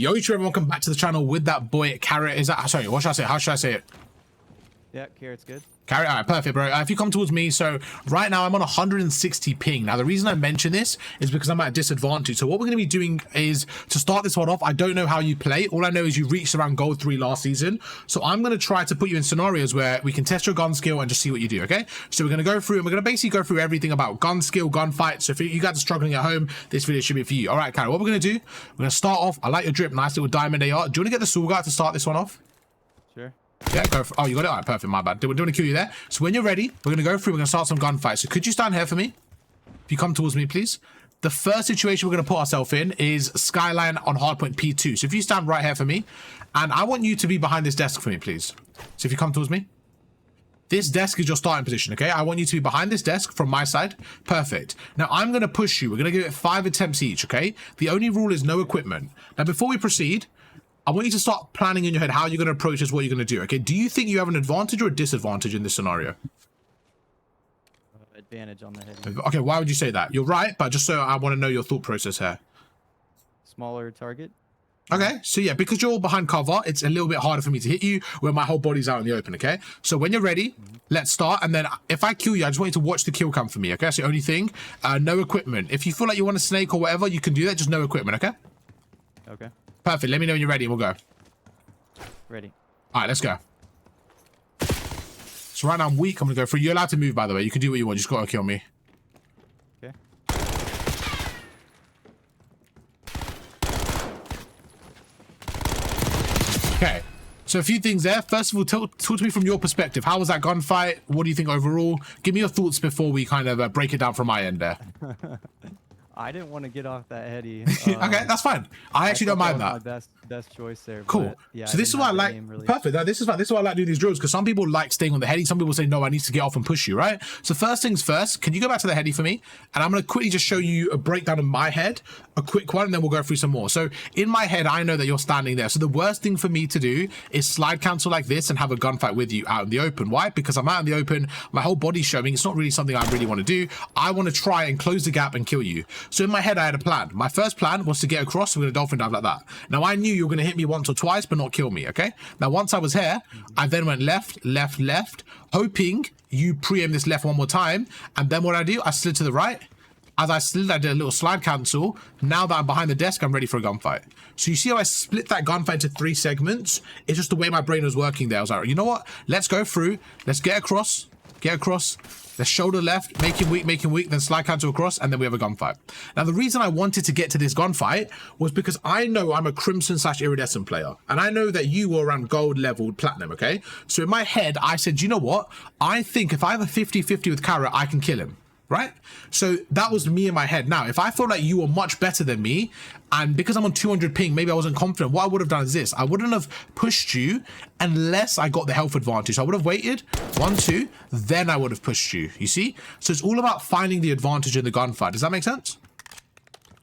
Yo, everyone, welcome back to the channel with that boy Carrot. Is that, sorry, what should I say? How should I say it? Yeah, Carrot's good. Carrot, all right, perfect, bro. If you come towards me, so right now I'm on 160 ping. Now, the reason I mention this is because I'm at a disadvantage. So what we're going to be doing is, to start this one off, I don't know how you play. All I know is you reached around gold 3 last season. So I'm going to try to put you in scenarios where we can test your gun skill and just see what you do, okay? So we're going to go through, and we're going to basically go through everything about gun skill, gunfight. So if you guys are struggling at home, this video should be for you. All right, Carrot, what we're going to do, we're going to start off. I like your drip, nice little diamond AR. Do you want to get the Soul Guard to start this one off? Sure. Yeah, go for, oh, you got it. All right, perfect. My bad. Don't want to kill you there. So when you're ready, we're gonna go through. We're gonna start some gunfights. So could you stand here for me? If you come towards me, please. The first situation we're gonna put ourselves in is Skyline on hardpoint P2. So if you stand right here for me, and I want you to be behind this desk for me, please. So if you come towards me, this desk is your starting position. Okay, I want you to be behind this desk from my side. Perfect. Now I'm gonna push you. We're gonna give it 5 attempts each. Okay. The only rule is no equipment. Now before we proceed, I want you to start planning in your head how you're going to approach this, what you're going to do, okay? Do you think you have an advantage or a disadvantage in this scenario? Advantage on the head. Okay, why would you say that? You're right, but just so I want to know your thought process here. Smaller target. Okay, so yeah, because you're all behind cover, it's a little bit harder for me to hit you where my whole body's out in the open, okay? So when you're ready, let's start. And then if I kill you, I just want you to watch the kill cam for me, okay? That's the only thing. No equipment. If you feel like you want a snake or whatever, you can do that. Just no equipment, okay? Okay. Perfect. Let me know when you're ready and we'll go. Ready. All right, let's go. So right now I'm weak. I'm going to go through. You're allowed to move, by the way. You can do what you want. You just got to kill me. Okay. Okay. So a few things there. First of all, talk to me from your perspective. How was that gunfight? What do you think overall? Give me your thoughts before we kind of break it down from my end there. I didn't want to get off that heady. Okay, that's fine. I actually don't mind that. My best choice there. Cool. But, yeah, so this is why I like. Really. Perfect. This is why I like doing these drills, because some people like staying on the heady. Some people say no, I need to get off and push you. Right. So first things first. Can you go back to the heady for me? And I'm going to quickly just show you a breakdown of my head, a quick one, and then we'll go through some more. So in my head, I know that you're standing there. So the worst thing for me to do is slide cancel like this and have a gunfight with you out in the open. Why? Because I'm out in the open. My whole body's showing. It's not really something I really want to do. I want to try and close the gap and kill you. So in my head, I had a plan. My first plan was to get across. We're going to dolphin dive like that. Now I knew you were going to hit me once or twice, but not kill me. Okay. Now once I was here, I then went left, left, left, hoping you pre-aim this left one more time. And then what I do, I slid to the right. As I slid, I did a little slide cancel. Now that I'm behind the desk, I'm ready for a gunfight. So you see how I split that gunfight into 3 segments? It's just the way my brain was working there. I was like, you know what? Let's go through. Let's get across. Get across. Let's shoulder left, make him weak, then slide cancel across, and then we have a gunfight. Now, the reason I wanted to get to this gunfight was because I know I'm a Crimson/Iridescent player, and I know that you were around gold leveled platinum, okay? So in my head, I said, you know what? I think if I have a 50-50 with Carrot, I can kill him. Right? So that was me in my head. Now, if I felt like you were much better than me, and because I'm on 200 ping, maybe I wasn't confident, what I would have done is this. I wouldn't have pushed you unless I got the health advantage. I would have waited 1, 2, then I would have pushed you. You see? So it's all about finding the advantage in the gunfight. Does that make sense?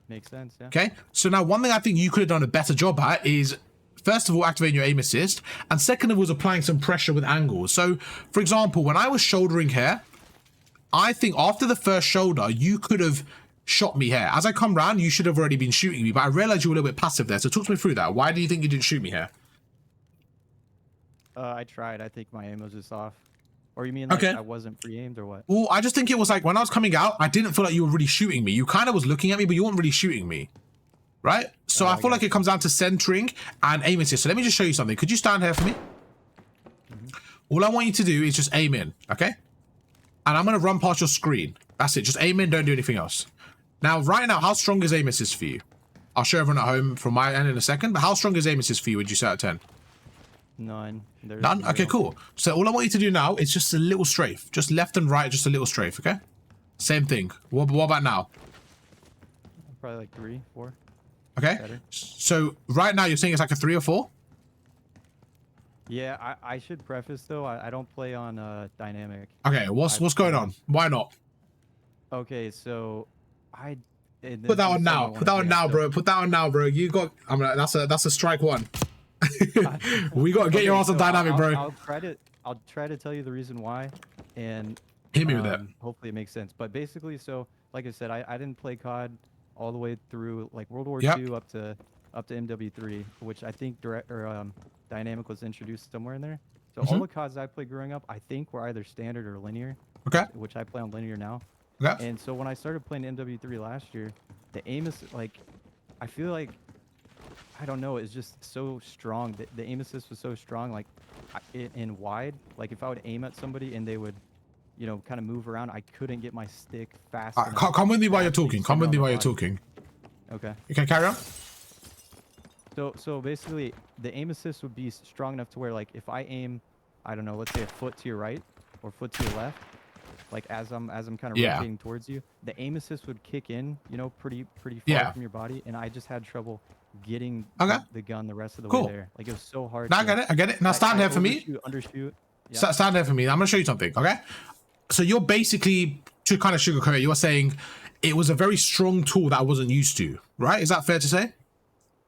Makes sense, yeah. Okay. So now one thing I think you could have done a better job at is, first of all, activating your aim assist, and second of all, was applying some pressure with angles. So, for example, when I was shouldering here, I think after the first shoulder, you could have shot me here. As I come round, you should have already been shooting me, but I realized you were a little bit passive there. So talk me through that. Why do you think you didn't shoot me here? I tried. I think my aim was just off. Or you mean like I wasn't pre-aimed or what? Well, I just think it was like when I was coming out, I didn't feel like you were really shooting me. You kind of was looking at me, but you weren't really shooting me. Right? So I feel like it comes down to centering and aim assist. So let me just show you something. Could you stand here for me? All I want you to do is just aim in, okay? And I'm going to run past your screen. That's it. Just aim in. Don't do anything else. Now, right now, how strong is aim assist for you? I'll show everyone at home from my end in a second. But how strong is aim assist for you, would you say, out of 10? None. None? Okay, cool. So all I want you to do now is just a little strafe. Just left and right, just a little strafe, okay? Same thing. What about now? Probably like 3, 4. Okay. Better. So right now, you're saying it's like a 3 or 4? Yeah, I should preface though, I don't play on dynamic. Okay, what's going on? Why not? Okay, so put that on now. Put that on now, bro. Put that on now, bro. You got. I'm like, that's a strike 1. We gotta get your ass on dynamic, bro. I'll try to tell you the reason why, and hit me with it. Hopefully it makes sense. But basically, so like I said, I didn't play COD all the way through like World War Yep. II up to up to MW3, which I think dynamic was introduced somewhere in there. So all the CODs I played growing up, I think were either standard or linear. Okay. Which I play on linear now. Okay. And so when I started playing MW3 last year, the aim is like, I feel like, I don't know, it's just so strong. The aim assist was so strong, like in wide. Like if I would aim at somebody and they would, you know, kind of move around, I couldn't get my stick fast enough. Come with me while you're talking. Come with me while you're talking. Okay. Okay, carry on. So basically, the aim assist would be strong enough to where, like, if I aim, I don't know, let's say a foot to your right or foot to your left, like as I'm kind of rotating towards you, the aim assist would kick in, you know, pretty far from your body, and I just had trouble getting the gun the rest of the way there. Like it was so hard. Now I get it. Now stand here for me. Undershoot. Yeah. Stand here for me. I'm gonna show you something. Okay. So you're basically, to kind of sugarcoat it, you're saying it was a very strong tool that I wasn't used to, right? Is that fair to say?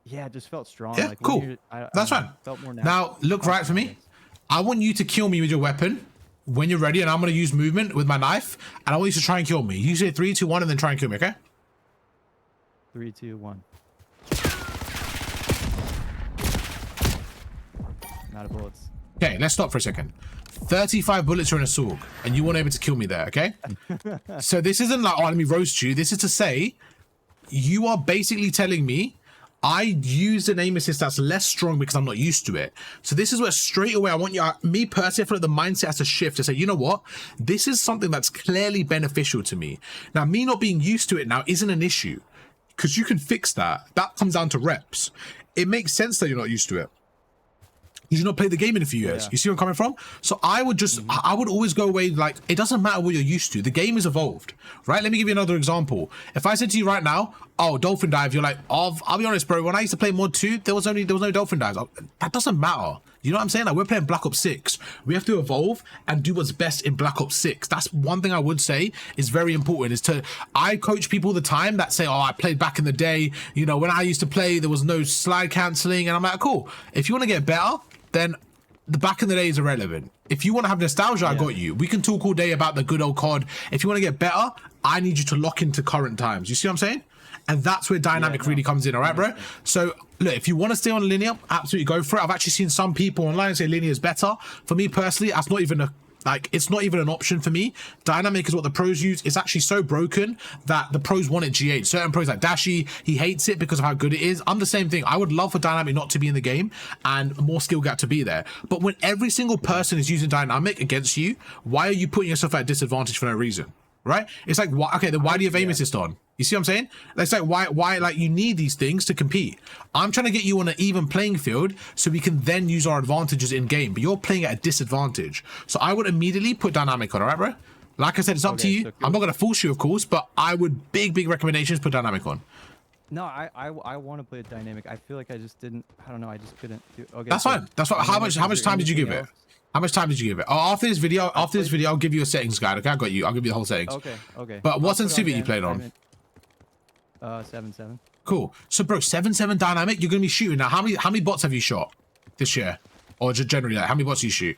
Yeah, it just felt strong. Yeah, like cool. That's fine. Felt more now look right for me. I want you to kill me with your weapon when you're ready, and I'm gonna use movement with my knife, and I want you to try and kill me. You say 3, 2, 1, and then try and kill me. Okay? 3, 2, 1. I'm out of bullets. Okay, let's stop for a second. 35 bullets are in a sword, and you weren't able to kill me there, okay? So this isn't like, oh, let me roast you. This is to say, you are basically telling me I used an aim assist that's less strong because I'm not used to it. So this is where straight away I want you, me personally, I feel like the mindset has to shift to say, you know what? This is something that's clearly beneficial to me. Now, me not being used to it now isn't an issue because you can fix that. That comes down to reps. It makes sense that you're not used to it. You've not played the game in a few years. You see where I'm coming from? So I would just, I would always go away like, it doesn't matter what you're used to. The game is evolved, right? Let me give you another example. If I said to you right now, oh, dolphin dive, you're like, oh, I'll be honest, bro. When I used to play mod 2, there was no dolphin dives. That doesn't matter. You know what I'm saying? Like we're playing Black Ops 6. We have to evolve and do what's best in Black Ops 6. That's one thing I would say is very important is to, I coach people all the time that say, oh, I played back in the day. You know, when I used to play, there was no slide canceling. And I'm like, cool. If you want to get better, then the back in the day is irrelevant. If you want to have nostalgia, I got you. We can talk all day about the good old COD. If you want to get better, I need you to lock into current times. You see what I'm saying? And that's where dynamic really comes in, all right, bro? So look, if you want to stay on linear, absolutely go for it. I've actually seen some people online say linear is better. For me personally, that's not even a, like, it's not even an option for me. Dynamic is what the pros use. It's actually so broken that the pros want it G8. Certain pros like Dashi, he hates it because of how good it is. I'm the same thing. I would love for dynamic not to be in the game and more skill gap to be there. But when every single person is using dynamic against you, why are you putting yourself at a disadvantage for no reason? Right? It's like, why, okay, then why do you have aim assist on? You see what I'm saying? It's like, why, like, you need these things to compete. I'm trying to get you on an even playing field so we can then use our advantages in game, but you're playing at a disadvantage. So I would immediately put dynamic on, all right, bro? Like I said, it's up to you. So I'm not going to force you, of course, but I would, big recommendations, put dynamic on. No, I want to play a dynamic. I feel like I just didn't, I don't know, I just couldn't do. Okay, that's fine. That's fine. How much time did you give it? How much time did you give it? Oh, after this video, I'll give you a settings guide. Okay, I got you. I'll give you the whole settings. Okay. But what sensitivity you played on? 7.7. Cool. So, bro, 7.7 dynamic. You're gonna be shooting now. How many bots have you shot this year, or just generally? Like, how many bots do you shoot?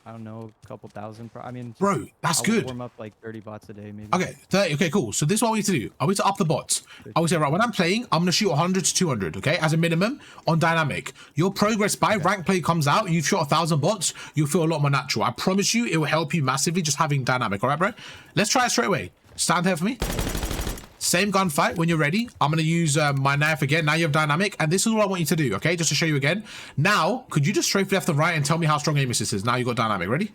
I don't know, a couple thousand. I mean, bro, that's good. Warm up like 30 bots a day, maybe. Okay, 30. Okay, cool. So this is what we need to do. I need to up the bots. I would say, right, when I'm playing, I'm gonna shoot 100 to 200. Okay, as a minimum on dynamic. Your progress by rank play comes out. You've shot 1,000 bots. You'll feel a lot more natural. I promise you, it will help you massively just having dynamic. All right, bro. Let's try it straight away. Stand here for me. Same gunfight. When you're ready, I'm going to use my knife again. Now you have dynamic, and this is what I want you to do, okay? Just to show you again. Now, could you just strafe left and right and tell me how strong aim assist is? Now you got dynamic. Ready?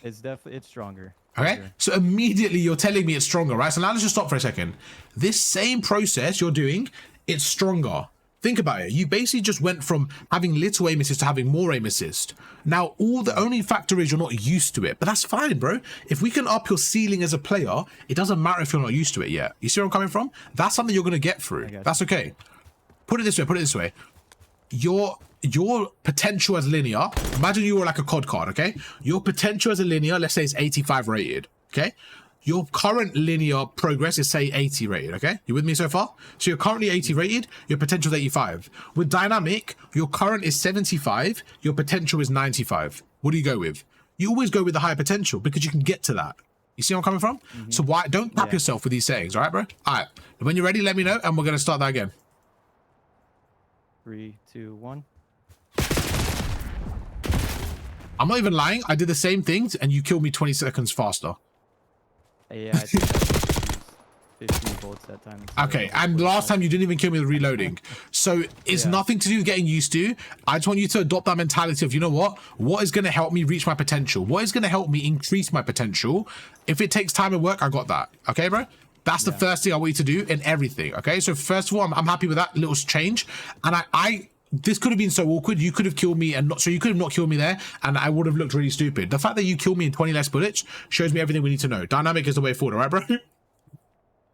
It's definitely, it's stronger. Okay, so immediately you're telling me it's stronger, right? So now let's just stop for a second. This same process you're doing, it's stronger. Think about it. You basically just went from having little aim assist to having more aim assist. Now, the only factor is you're not used to it, but that's fine, bro. If we can up your ceiling as a player, it doesn't matter if you're not used to it yet. You see where I'm coming from? That's something you're going to get through. That's okay. Put it this way. Your potential as linear, imagine you were like a COD card, okay? Your potential as a linear, let's say it's 85 rated, okay? Your current linear progress is, say, 80 rated, okay? You with me so far? So you're currently 80 rated, your potential is 85. With dynamic, your current is 75, your potential is 95. What do you go with? You always go with the higher potential because you can get to that. You see where I'm coming from? So why don't tap yourself with these settings, all right, bro? All right. When you're ready, let me know, and we're gonna start that again. 3, 2, 1. I'm not even lying. I did the same things, and you killed me 20 seconds faster. Yeah, I think I used 15 bullets that time. Okay, and last time you didn't even kill me with reloading. So it's nothing to do with getting used to. I just want you to adopt that mentality of, you know what is going to help me reach my potential? What is going to help me increase my potential? If it takes time and work, I got that. Okay, bro? That's the first thing I want you to do in everything. Okay, so first of all, I'm happy with that little change. And this could have been so awkward. You could have killed me and not, so you could have not killed me there, and I would have looked really stupid. The fact that you killed me in 20 less bullets shows me everything we need to know. Dynamic is the way forward, all right, bro?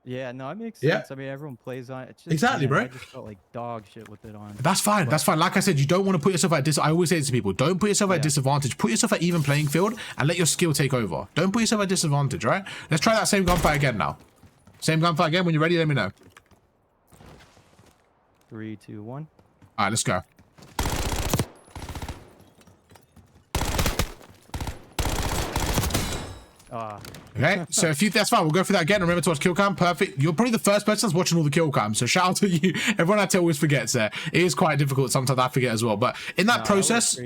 Yeah, no, it makes sense. I mean, everyone plays on it. It's just, exactly, bro. I just felt like dog shit with it on. That's fine. That's fine. Like I said, you don't want to put yourself at I always say this to people: don't put yourself at disadvantage. Put yourself at even playing field and let your skill take over. Don't put yourself at disadvantage, right? Let's try that same gunfight again now. Same gunfight again. When you're ready, let me know. 3, 2, 1. All right, let's go. Okay, so if you, that's fine. We'll go through that again. Remember to watch kill cam. Perfect. You're probably the first person that's watching all the kill cams. So shout out to you. Everyone I tell always forgets that. It is quite difficult. Sometimes I forget as well. But in that process,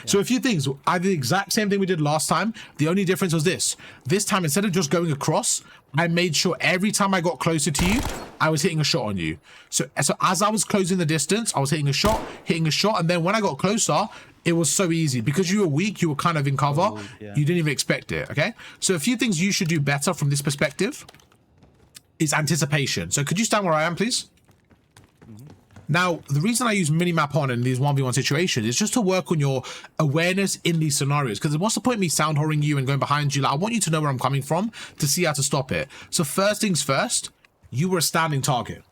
so a few things. I did the exact same thing we did last time. The only difference was this. This time, instead of just going across, I made sure every time I got closer to you, I was hitting a shot on you. So as I was closing the distance, I was hitting a shot, and then when I got closer, it was so easy because you were weak. You were kind of in cover. You didn't even expect it. Okay. So a few things you should do better from this perspective is anticipation. So could you stand where I am, please? Now, the reason I use minimap on in these 1v1 situations is just to work on your awareness in these scenarios. Because what's the point of me sound whoring you and going behind you? Like, I want you to know where I'm coming from to see how to stop it. So first things first, you were a standing target.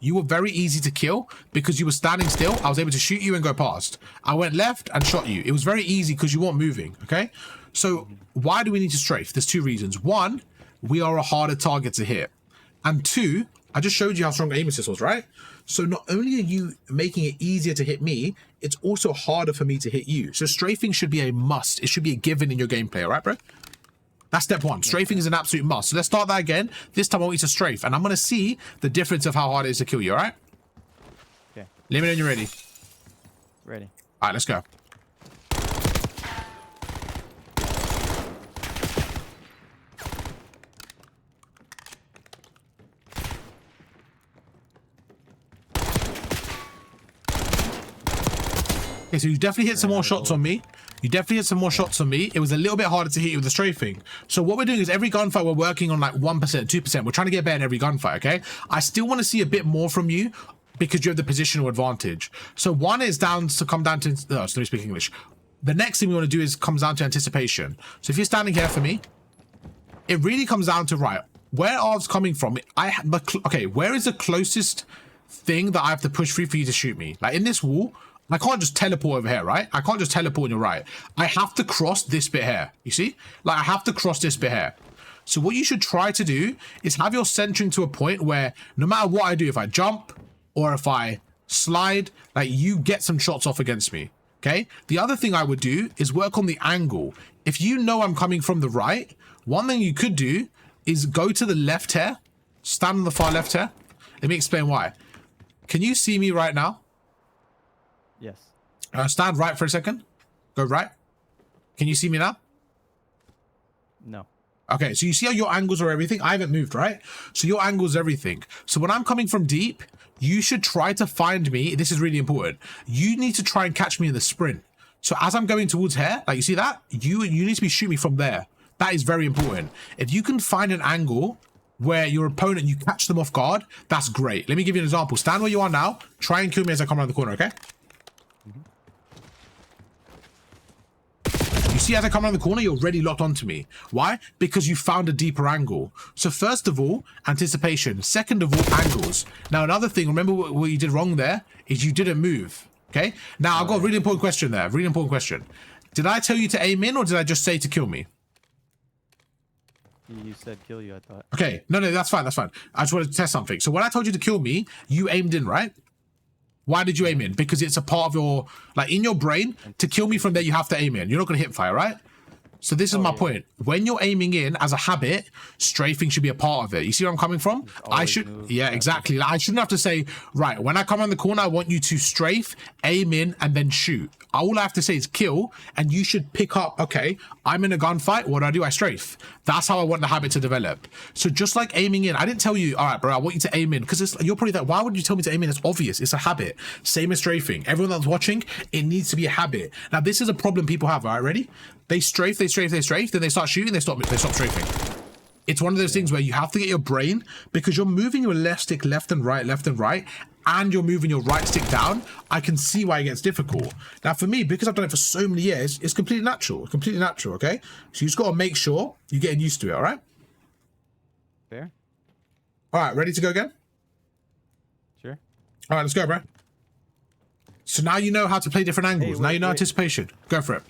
You were very easy to kill because you were standing still. I was able to shoot you and go past. I went left and shot you. It was very easy because you weren't moving, okay? So why do we need to strafe? There's two reasons. One, we are a harder target to hit. And two, I just showed you how strong aim assist was, right? So not only are you making it easier to hit me, it's also harder for me to hit you. So strafing should be a must. It should be a given in your gameplay, all right, bro? That's step one. Strafing is an absolute must. So let's start that again. This time I want you to strafe, and I'm going to see the difference of how hard it is to kill you, all right? Okay. Let me know when you're ready. Ready. All right, let's go. Okay, so you definitely hit some more shots on me. You definitely hit some more shots on me. It was a little bit harder to hit you with the strafing. So what we're doing is every gunfight we're working on like 1%, 2%. We're trying to get better in every gunfight, okay? I still want to see a bit more from you because you have the positional advantage. So one is come down to, oh, let me speak English. The next thing we want to do is comes down to anticipation. So if you're standing here for me, it really comes down to, right, where are I coming from? Okay, where is the closest thing that I have to push through for you to shoot me? Like in this wall, I can't just teleport over here, right? I can't just teleport on your right. I have to cross this bit here. You see? Like I have to cross this bit here. So what you should try to do is have your centering to a point where no matter what I do, if I jump or if I slide, like you get some shots off against me. Okay? The other thing I would do is work on the angle. If you know I'm coming from the right, one thing you could do is go to the left here. Stand on the far left here. Let me explain why. Can you see me right now? Yes. Stand right for a second. Go right. Can you see me now? No. Okay, so you see how your angles are everything? I haven't moved, right? So your angles everything. So when I'm coming from deep, you should try to find me. This is really important. You need to try and catch me in the sprint. So as I'm going towards here, like you see that? You need to be shooting me from there. That is very important. If you can find an angle where your opponent, you catch them off guard, that's great. Let me give you an example. Stand where you are now. Try and kill me as I come around the corner, okay? You see, as I come around the corner, you're already locked onto me. Why? Because you found a deeper angle. So first of all, anticipation. Second of all, angles. Now, another thing, remember what you did wrong there is you didn't move. Okay? Now, I've got a really important question there. Really important question. Did I tell you to aim in or did I just say to kill me? You said kill you, I thought. Okay. No, that's fine. That's fine. I just wanted to test something. So when I told you to kill me, you aimed in, right? Why did you aim in? Because it's a part of your, like in your brain, to kill me from there, you have to aim in. You're not going to hip fire, right? So this is my point. When you're aiming in as a habit, strafing should be a part of it. You see where I'm coming from? I should, yeah, exactly. Like, I shouldn't have to say, right, when I come around the corner, I want you to strafe, aim in, and then shoot. All I have to say is kill, and you should pick up, okay, I'm in a gunfight, what do? I strafe. That's how I want the habit to develop. So just like aiming in, I didn't tell you, all right, bro, I want you to aim in, because you're probably like, why would you tell me to aim in? It's obvious. It's a habit. Same as strafing. Everyone that's watching, it needs to be a habit. Now, this is a problem people have, all right, ready? They strafe, then they start shooting, they stop strafing. It's one of those things where you have to get your brain, because you're moving your left stick left and right, and you're moving your right stick down. I can see why it gets difficult. Now, for me, because I've done it for so many years, it's completely natural. It's completely natural, okay? So you just got to make sure you're getting used to it, all right? Fair. All right, ready to go again? Sure. All right, let's go, bro. So now you know how to play different angles. Now you know anticipation. Go for it.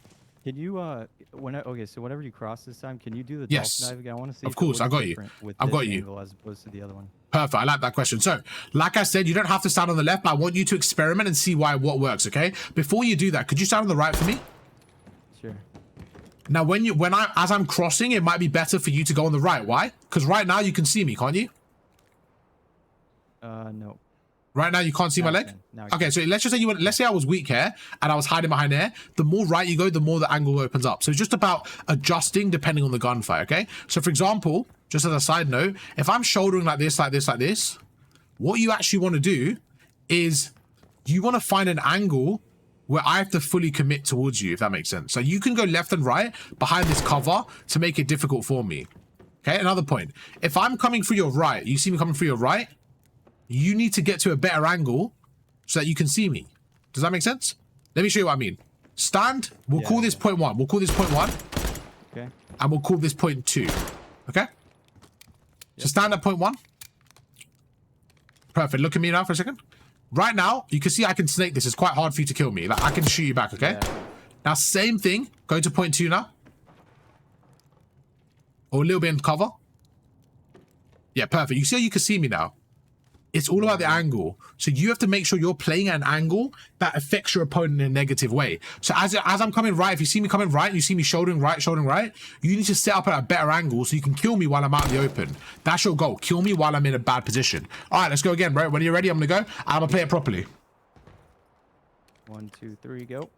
Can you okay, so whenever you cross this time, can you do the yes dive again? I want to see. Of course, I got you. I've got you. As opposed to the other one. Perfect. I like that question. So, like I said, you don't have to stand on the left, but I want you to experiment and see what works. Okay. Before you do that, could you stand on the right for me? Sure. Now, as I'm crossing, it might be better for you to go on the right. Why? Because right now you can see me, can't you? No. Right now you can't see my leg? Okay, so let's just say let's say I was weak here and I was hiding behind there. The more right you go, the more the angle opens up. So it's just about adjusting depending on the gunfight, okay? So for example, just as a side note, if I'm shouldering like this, what you actually want to do is you want to find an angle where I have to fully commit towards you, if that makes sense. So you can go left and right behind this cover to make it difficult for me. Okay, another point. If I'm coming through your right, you see me coming through your right, you need to get to a better angle so that you can see me. Does that make sense? Let me show you what I mean. Stand. We'll call this point 1. We'll call this point 1. Okay. And we'll call this point 2. Okay? Yep. So stand at point 1. Perfect. Look at me now for a second. Right now, you can see I can snake this. It's quite hard for you to kill me. Like, I can shoot you back, okay? Yeah. Now, same thing. Go to point 2 now. Or a little bit in cover. Yeah, perfect. You see how you can see me now? It's all about the angle. So you have to make sure you're playing at an angle that affects your opponent in a negative way. So as I'm coming right, if you see me coming right and you see me shouldering right, you need to set up at a better angle so you can kill me while I'm out in the open. That's your goal. Kill me while I'm in a bad position. All right, let's go again, bro. When you're ready, I'm going to go. I'm going to play it properly. 1, 2, 3, go.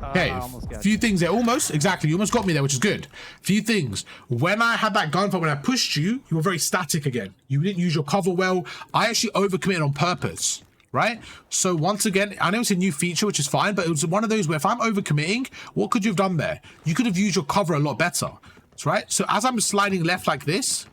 Okay, few things there. Almost, exactly. You almost got me there, which is good. Few things. When I had that gunfight, when I pushed you, you were very static again. You didn't use your cover well. I actually overcommitted on purpose, right? So once again, I know it's a new feature, which is fine, but it was one of those where if I'm overcommitting, what could you have done there? You could have used your cover a lot better, right? So as I'm sliding left like this,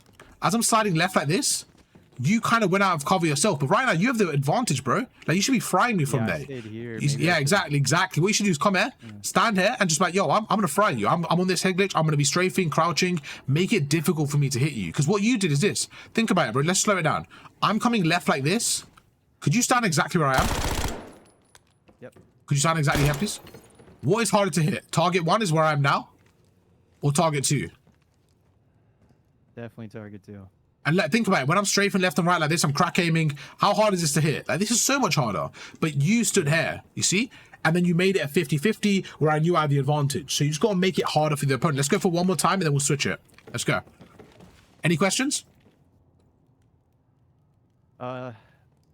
you kind of went out of cover yourself, but right now you have the advantage, bro. Like, you should be frying me from there. Yeah, exactly. What you should do is come here, stand here, and just like, yo, I'm gonna fry you. I'm on this head glitch. I'm gonna be strafing, crouching, make it difficult for me to hit you. Because what you did is this. Think about it, bro. Let's slow it down. I'm coming left like this. Could you stand exactly where I am? Yep. Could you stand exactly here, please? What is harder to hit? Target 1 is where I am now, or target 2? Definitely target 2. And think about it. When I'm strafing left and right like this, I'm crack aiming. How hard is this to hit? Like, this is so much harder. But you stood here, you see? And then you made it a 50-50 where I knew I had the advantage. So you just got to make it harder for the opponent. Let's go for one more time and then we'll switch it. Let's go. Any questions?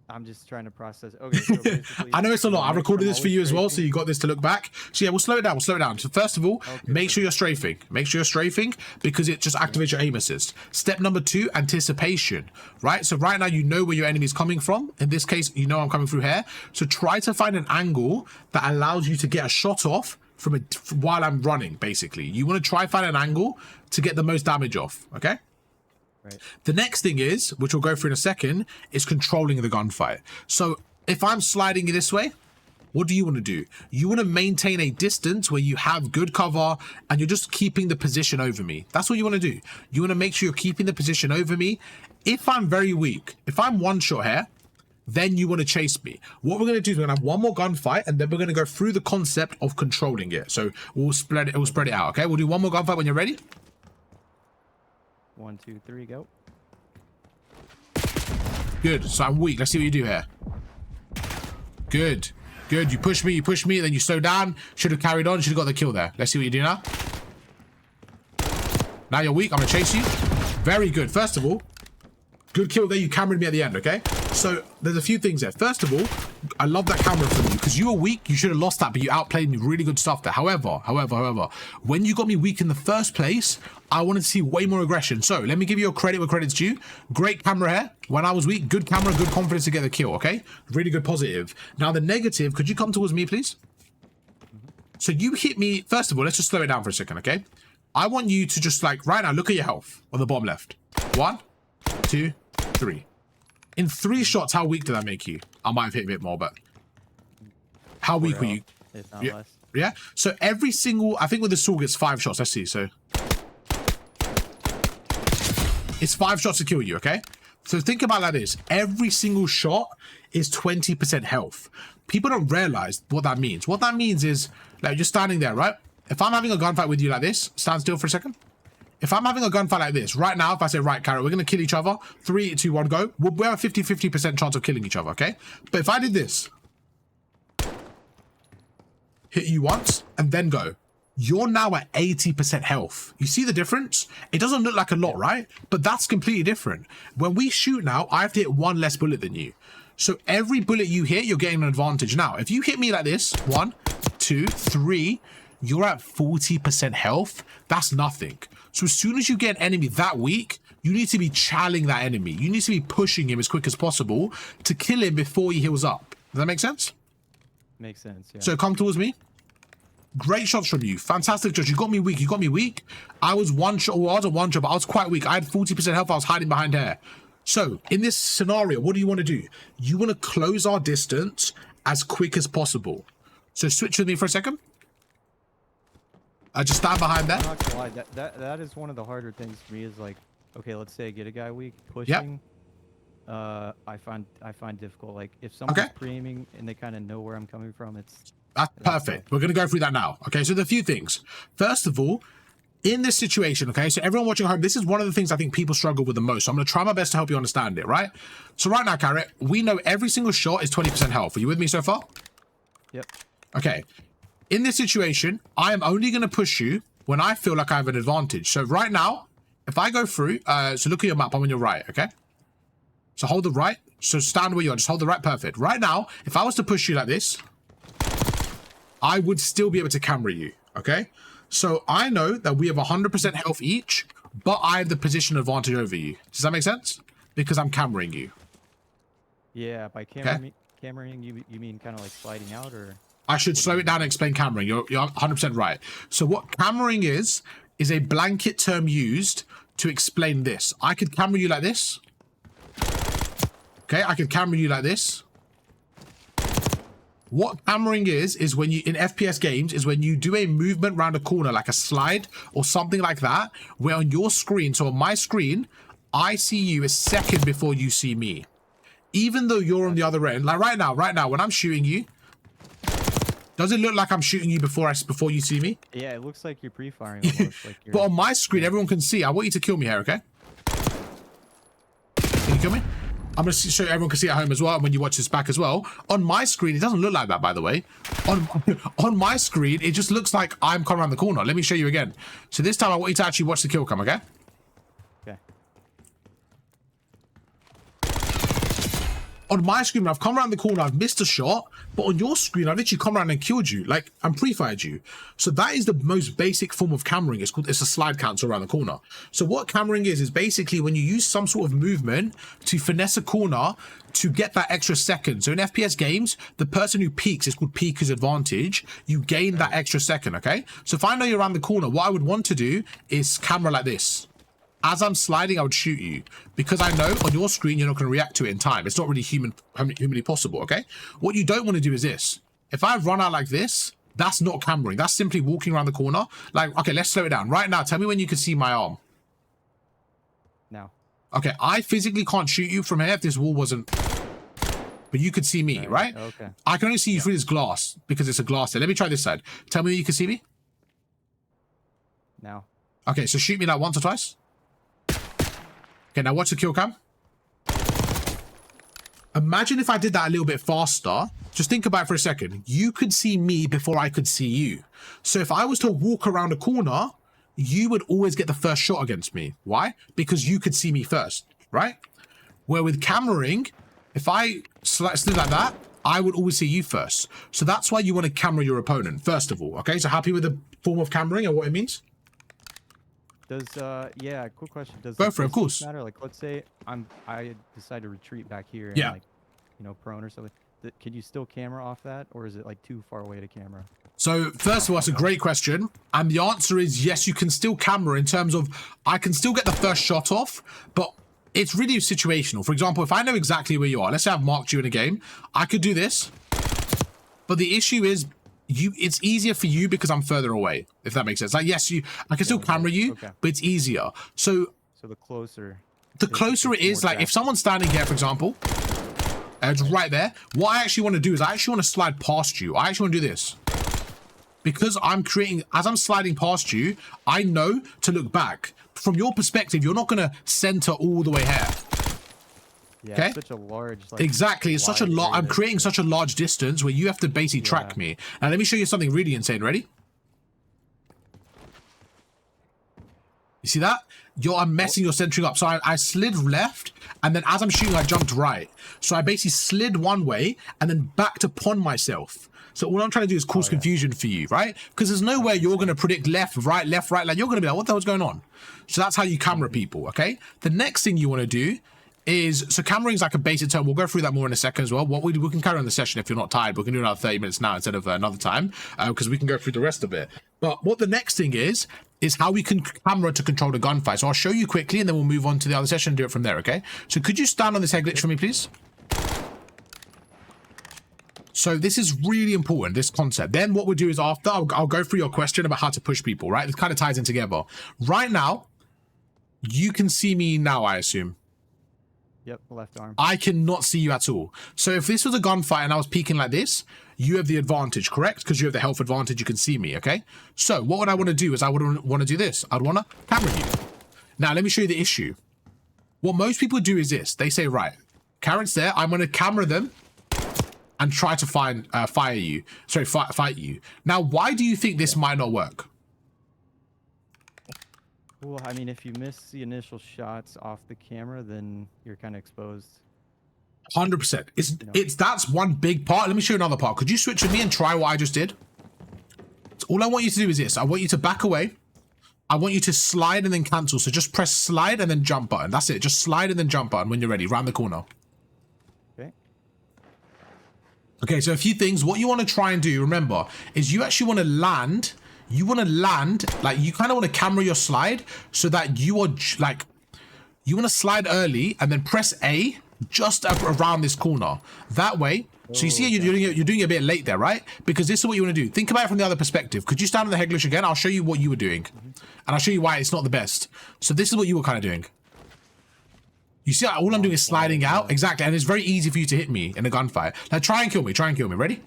I'm just trying to process. Okay, so basically, I know it's a lot. I recorded this for you as well, so you got this to look back. So yeah, we'll slow it down. So first of all, make sure you're strafing. Make sure you're strafing because it just activates your aim assist. Step number 2, anticipation. Right? So right now you know where your enemy is coming from. In this case, you know I'm coming through here. So try to find an angle that allows you to get a shot off while I'm running, basically. You want to try find an angle to get the most damage off, okay? Right. The next thing is, which we'll go through in a second, is controlling the gunfight. So if I'm sliding this way, what do you want to do? You want to maintain a distance where you have good cover and you're just keeping the position over me. That's what you want to do. You want to make sure you're keeping the position over me. If I'm very weak, if I'm one shot here, then you want to chase me. What we're going to do is we're going to have one more gunfight and then we're going to go through the concept of controlling it. So we'll spread it out, okay? We'll do one more gunfight when you're ready. 1, 2, 3, go. Good. So I'm weak. Let's see what you do here. Good. Good. You push me, then you slow down. Should have carried on, should have got the kill there. Let's see what you do now. Now you're weak. I'm going to chase you. Very good. First of all, good kill there. You cameraed me at the end, okay? So there's a few things there. First of all, I love that camera from you because you were weak. You should have lost that, but you outplayed me. Really good stuff there. However, when you got me weak in the first place, I wanted to see way more aggression. So let me give you a credit where credit's due. Great camera here. When I was weak, good camera, good confidence to get the kill, okay? Really good positive. Now the negative, could you come towards me, please? So you hit me. First of all, let's just slow it down for a second, okay? I want you to just like right now, look at your health on the bottom left. 1, 2, 3. In 3 shots, how weak did that make you? I might have hit a bit more, but how weak were you? If not Yeah. less. Yeah. So every single, I think with the sword it's 5 shots. Let's see. So it's 5 shots to kill you. Okay. So think about that is every single shot is 20% health. People don't realize what that means. What that means is like you're standing there, right? If I'm having a gunfight with you like this, stand still for a second. If I'm having a gunfight like this, right now, if I say, right, Carrot, we're going to kill each other, 3, 2, 1, go, we have a 50% chance of killing each other, okay? But if I did this, hit you once, and then go, you're now at 80% health. You see the difference? It doesn't look like a lot, right? But that's completely different. When we shoot now, I have to hit 1 less bullet than you. So every bullet you hit, you're getting an advantage. Now, if you hit me like this, 1, 2, 3, you're at 40% health. That's nothing. So as soon as you get an enemy that weak, you need to be challenging that enemy. You need to be pushing him as quick as possible to kill him before he heals up. Does that make sense? Makes sense, yeah. So come towards me. Great shots from you. Fantastic shots. You got me weak. You got me weak. I was 1 shot. Well, I wasn't 1 shot, but I was quite weak. I had 40% health. I was hiding behind here. So in this scenario, what do you want to do? You want to close our distance as quick as possible. So switch with me for a second. I just stand behind that. I'm not gonna lie, that is one of the harder things for me is like, okay, let's say I get a guy weak, pushing. Yep. I find difficult. Like if someone's pre-aiming and they kind of know where I'm coming from, that's perfect. We're gonna go through that now. Okay, so the few things. First of all, in this situation, okay, so everyone watching at home, this is one of the things I think people struggle with the most. So I'm gonna try my best to help you understand it, right? So right now, Carrot, we know every single shot is 20% health. Are you with me so far? Yep. Okay. In this situation, I am only going to push you when I feel like I have an advantage. So right now, if I go through, so look at your map, I'm on your right, okay? So hold the right. So stand where you are, just hold the right, perfect. Right now, if I was to push you like this, I would still be able to camera you, okay? So I know that we have 100% health each, but I have the position advantage over you. Does that make sense? Because I'm cameraing you. Yeah, by cameraing, you mean kind of like sliding out, or? I should slow it down and explain cameraing. You're 100% right. So what cameraing is a blanket term used to explain this. I could camera you like this. Okay, I could camera you like this. What cameraing is when you, in FPS games, is when you do a movement around a corner, like a slide or something like that, where on your screen, so on my screen, I see you a second before you see me. Even though you're on the other end, like right now, when I'm shooting you, does it look like I'm shooting you before you see me? Yeah, it looks like you're pre-firing almost. Like but on my screen, everyone can see. I want you to kill me here, okay? Can you kill me? I'm going to show everyone can see at home as well, and when you watch this back as well. On my screen, it doesn't look like that, by the way. On my screen, it just looks like I'm coming around the corner. Let me show you again. So this time, I want you to actually watch the kill come, okay? Okay. On my screen, when I've come around the corner, I've missed a shot, but on your screen, I've literally come around and killed you. Like, I'm pre-fired you. So that is the most basic form of cameraing. It's a slide cancel around the corner. So what cameraing is basically when you use some sort of movement to finesse a corner to get that extra second. So in FPS games, the person who peeks is called peeker's advantage. You gain that extra second, okay? So if I know you're around the corner, what I would want to do is camera like this. As I'm sliding, I would shoot you because I know on your screen, you're not going to react to it in time. It's not really humanly possible, okay? What you don't want to do is this. If I run out like this, that's not cameraing. That's simply walking around the corner. Like, okay, let's slow it down. Right now, tell me when you can see my arm. Now. Okay, I physically can't shoot you from here if this wall wasn't... But you could see me, right? Okay. I can only see you through this glass because it's a glass there. Let me try this side. Tell me when you can see me. Now. Okay, so shoot me like once or twice. Okay, now watch the kill cam. Imagine if I did that a little bit faster. Just think about it for a second. You could see me before I could see you. So if I was to walk around a corner, you would always get the first shot against me. Why? Because you could see me first, right? Where with cameraing, if I slid like that, I would always see you first. So that's why you want to camera your opponent, first of all. Okay, so happy with the form of cameraing and what it means? Does yeah, quick question. Does go for it, of course. Matter? Like, let's say I decide to retreat back here and like, you know, prone or something. Can you still camera off that, or is it like too far away to camera? So first of all, that's a great question, and the answer is yes. You can still camera in terms of I can still get the first shot off, but it's really situational. For example, if I know exactly where you are, let's say I've marked you in a game, I could do this, but the issue is it's easier for you because I'm further away, if that makes sense. Like, yes, I can still camera you, but it's easier. So the closer it is, like if someone's standing here, for example, it's right there. What I actually want to do is I actually want to slide past you. I actually want to do this. Because I'm creating, as I'm sliding past you, I know to look back. From your perspective, you're not going to center all the way here. Yeah, okay? It's such a large... Like, exactly, it's such a lot. I'm creating such a large distance where you have to basically track me. Now, let me show you something really insane. Ready? You see that? I'm messing your centering up. So I slid left, and then as I'm shooting, I jumped right. So I basically slid one way, and then backed upon myself. So all I'm trying to do is cause confusion for you, right? Because there's no way you're going to predict left, right. Like, you're going to be like, what the hell's going on? So that's how you camera people, okay? The next thing you want to do is, so cameraing is like a basic term. We'll go through that more in a second as well. What we can carry on the session if you're not tired. We can do another 30 minutes now instead of another time, because we can go through the rest of it. But what the next thing is how we can camera to control the gunfight. So I'll show you quickly, and then we'll move on to the other session and do it from there, okay? So could you stand on this head glitch for me, please? So this is really important, this concept. Then what we'll do is after, I'll go through your question about how to push people, right? It kind of ties in together. Right now, you can see me now, I assume. Yep, left arm. I cannot see you at all. So if this was a gunfight and I was peeking like this, you have the advantage, correct? Because you have the health advantage, you can see me, okay? So what would I want to do is I would want to do this. I'd want to camera you. Now, let me show you the issue. What most people do is this. They say, right, Karen's there. I'm going to camera them and try to fight you. Now, why do you think this might not work? Well, I mean, if you miss the initial shots off the camera, then you're kind of exposed. 100%. That's one big part. Let me show you another part. Could you switch with me and try what I just did? So all I want you to do is this. I want you to back away. I want you to slide and then cancel. So just press slide and then jump button. That's it. Just slide and then jump button when you're ready. Round the corner. Okay, so a few things. What you want to try and do, remember, is you actually want to land. You want to land, like, you kind of want to camera your slide so that you are, like, you want to slide early and then press A just around this corner. That way, so you see you're doing it a bit late there, right? Because this is what you want to do. Think about it from the other perspective. Could you stand on the head glitch again? I'll show you what you were doing. And I'll show you why it's not the best. So this is what you were kind of doing. You see, all I'm doing is sliding out. Exactly. And it's very easy for you to hit me in a gunfight. Now, try and kill me. Try and kill me. Ready?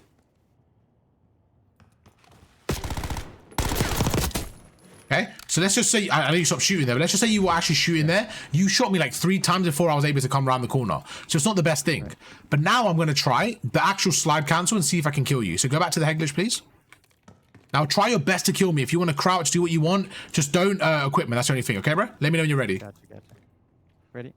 Okay. So let's just say, I know you stopped shooting there, but let's just say you were actually shooting there. You shot me like 3 times before I was able to come around the corner. So it's not the best thing. But now I'm going to try the actual slide cancel and see if I can kill you. So go back to the head glitch, please. Now, try your best to kill me. If you want to crouch, do what you want. Just don't equipment. That's the only thing. Okay, bro? Let me know when you're ready. Gotcha. Ready?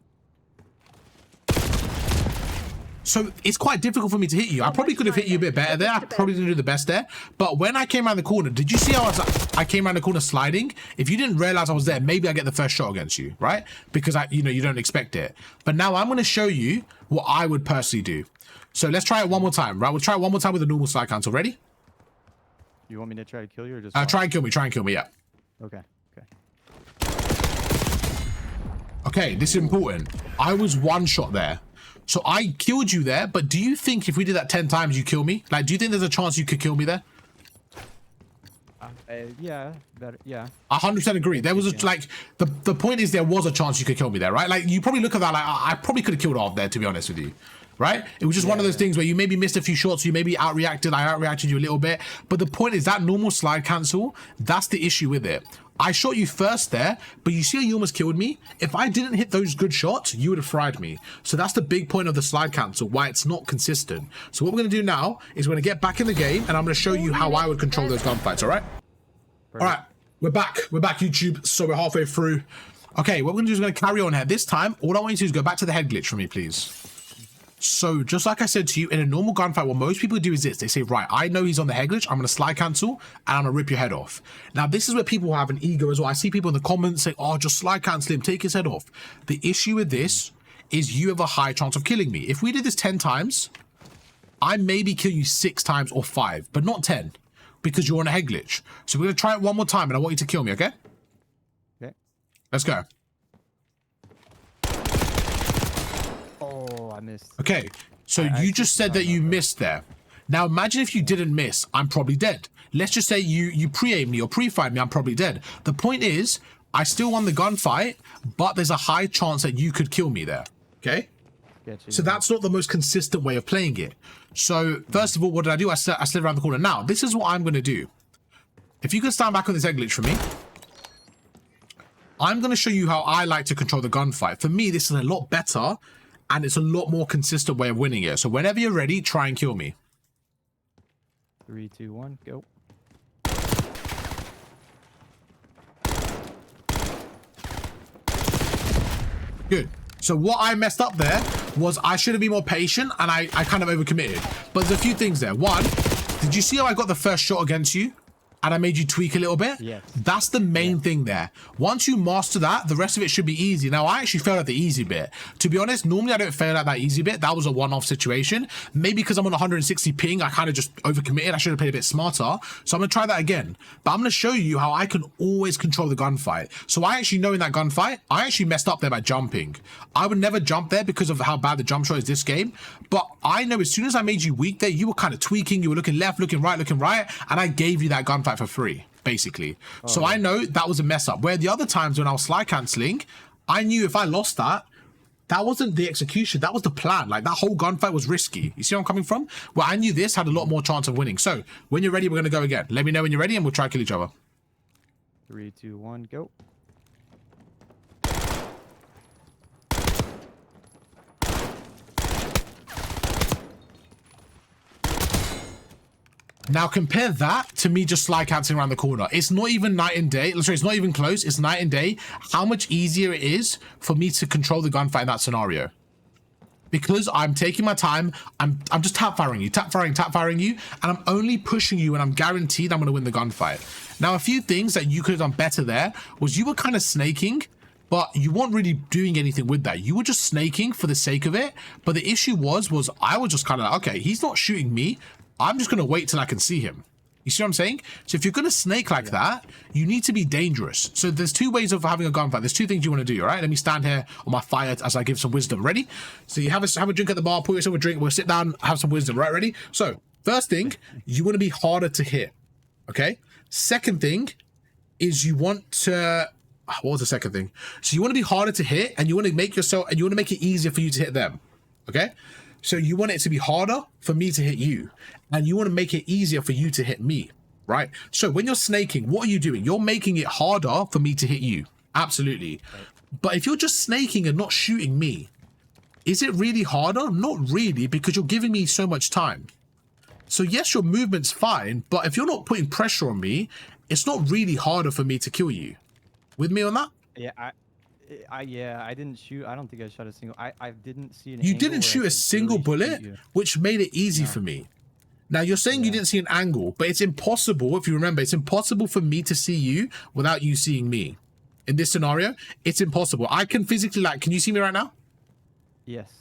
So it's quite difficult for me to hit you. I probably could have hit you a bit better there. I probably didn't do the best there. But when I came around the corner, did you see how I came around the corner sliding? If you didn't realize I was there, maybe I get the first shot against you, right? Because you don't expect it. But now I'm going to show you what I would personally do. So let's try it one more time, right? We'll try it one more time with a normal slide cancel. Ready? You want me to try to kill you or just... try and kill me. Try and kill me, yeah. Okay. Okay, this is important. I was one shot there. So I killed you there, but do you think if we did that 10 times, you kill me? Like, do you think there's a chance you could kill me there? Yeah, better, yeah. 100% agree. There was the point is there was a chance you could kill me there, right? Like, you probably look at that like, I probably could have killed off there, to be honest with you, right? It was just one of those things where you maybe missed a few shots, you maybe outreacted, I outreacted you a little bit. But the point is that normal slide cancel, that's the issue with it. I shot you first there, but you see how you almost killed me? If I didn't hit those good shots, you would have fried me. So that's the big point of the slide cancel, why it's not consistent. So what we're going to do now is we're going to get back in the game, and I'm going to show you how I would control those gunfights, all right? All right, we're back, YouTube. So we're halfway through. Okay, what we're going to do is we're going to carry on here. This time, all I want you to do is go back to the head glitch for me, please. So just like I said to you, in a normal gunfight, what most people do is this. They say, right, I know he's on the head glitch. I'm going to slide cancel and I'm going to rip your head off. Now, this is where people have an ego as well. I see people in the comments say, oh, just slide cancel him, take his head off. The issue with this is you have a high chance of killing me. If we did this 10 times, I maybe kill you 6 times or 5, but not 10 because you're on a head glitch. So we're going to try it one more time and I want you to kill me, okay? Okay. Let's go. I missed. Okay, so you just said that you missed there. Now imagine if you didn't miss, I'm probably dead. Let's just say you pre-aimed me or pre-fired me, I'm probably dead. The point is, I still won the gunfight, but there's a high chance that you could kill me there. Okay? So that's not the most consistent way of playing it. So first of all, what did I do? I slid around the corner. Now, this is what I'm going to do. If you can stand back on this egg glitch for me, I'm going to show you how I like to control the gunfight. For me, this is a lot better. And it's a lot more consistent way of winning it. So whenever you're ready, try and kill me. 3, 2, 1, go. Good. So what I messed up there was I should have been more patient and I kind of overcommitted. But there's a few things there. One, did you see how I got the first shot against you? And I made you tweak a little bit? Yes. That's the main thing there. Once you master that, the rest of it should be easy. Now, I actually failed at the easy bit. To be honest, normally I don't fail at that easy bit. That was a one-off situation. Maybe because I'm on 160 ping, I kind of just overcommitted. I should have played a bit smarter. So I'm going to try that again. But I'm going to show you how I can always control the gunfight. So I actually know in that gunfight, I actually messed up there by jumping. I would never jump there because of how bad the jump shot is this game. But I know as soon as I made you weak there, you were kind of tweaking. You were looking left, looking right. And I gave you that gunfight for free. Basically. So I know that was a mess up. Where the other times when I was slide cancelling, I knew if I lost that, that wasn't the execution. That was the plan. Like that whole gunfight was risky. You see where I'm coming from? Well, I knew this had a lot more chance of winning. So when you're ready, we're going to go again. Let me know when you're ready and we'll try to kill each other. 3, 2, 1, go. Now compare that to me just slide cancelling around the corner. It's not even night and day. Sorry, it's not even close. It's night and day. How much easier it is for me to control the gunfight in that scenario. Because I'm taking my time. I'm just tap firing you, tap firing you. And I'm only pushing you and I'm guaranteed I'm going to win the gunfight. Now, a few things that you could have done better there was you were kind of snaking, but you weren't really doing anything with that. You were just snaking for the sake of it. But the issue was I was just kind of like, okay, he's not shooting me. I'm just going to wait till I can see him. You see what I'm saying? So if you're going to snake like that, you need to be dangerous. So there's 2 ways of having a gunfight. There's 2 things you want to do, all right? Let me stand here on my fire as I give some wisdom. Ready? So you have a drink at the bar, pour yourself a drink. We'll sit down, have some wisdom, right? Ready? So first thing, you want to be harder to hit, okay? Second thing is you want to... What was the second thing? So you want to be harder to hit and you want to make yourself... And you want to make it easier for you to hit them, okay? So you want it to be harder for me to hit you. And you want to make it easier for you to hit me, right? So when you're snaking, what are you doing? You're making it harder for me to hit you. Absolutely. But if you're just snaking and not shooting me, is it really harder? Not really, because you're giving me so much time. So yes, your movement's fine, but if you're not putting pressure on me, it's not really harder for me to kill you. With me on that? Yeah, I didn't shoot. I don't think I shot a single. I didn't see an You angle didn't where I shoot a could single really bullet, shoot you. which made it easy for me. Now, you're saying you didn't see an angle, but it's impossible, if you remember, it's impossible for me to see you without you seeing me. In this scenario, it's impossible. I can physically, like, can you see me right now? Yes.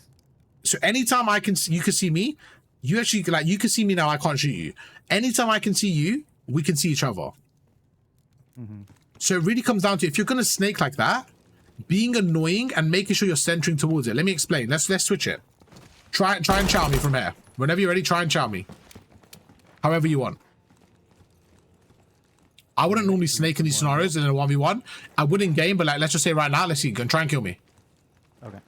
So anytime you can see me, you actually, like, you can see me now, I can't shoot you. Anytime I can see you, we can see each other. So it really comes down to, if you're going to snake like that, being annoying and making sure you're centering towards it. Let me explain. Let's switch it. Try and chow me from here. Whenever you're ready, try and chow me. However you want. I wouldn't normally snake in these scenarios in a 1v1. I would in game, but like, let's just say right now, let's see. Go and try and kill me. Okay.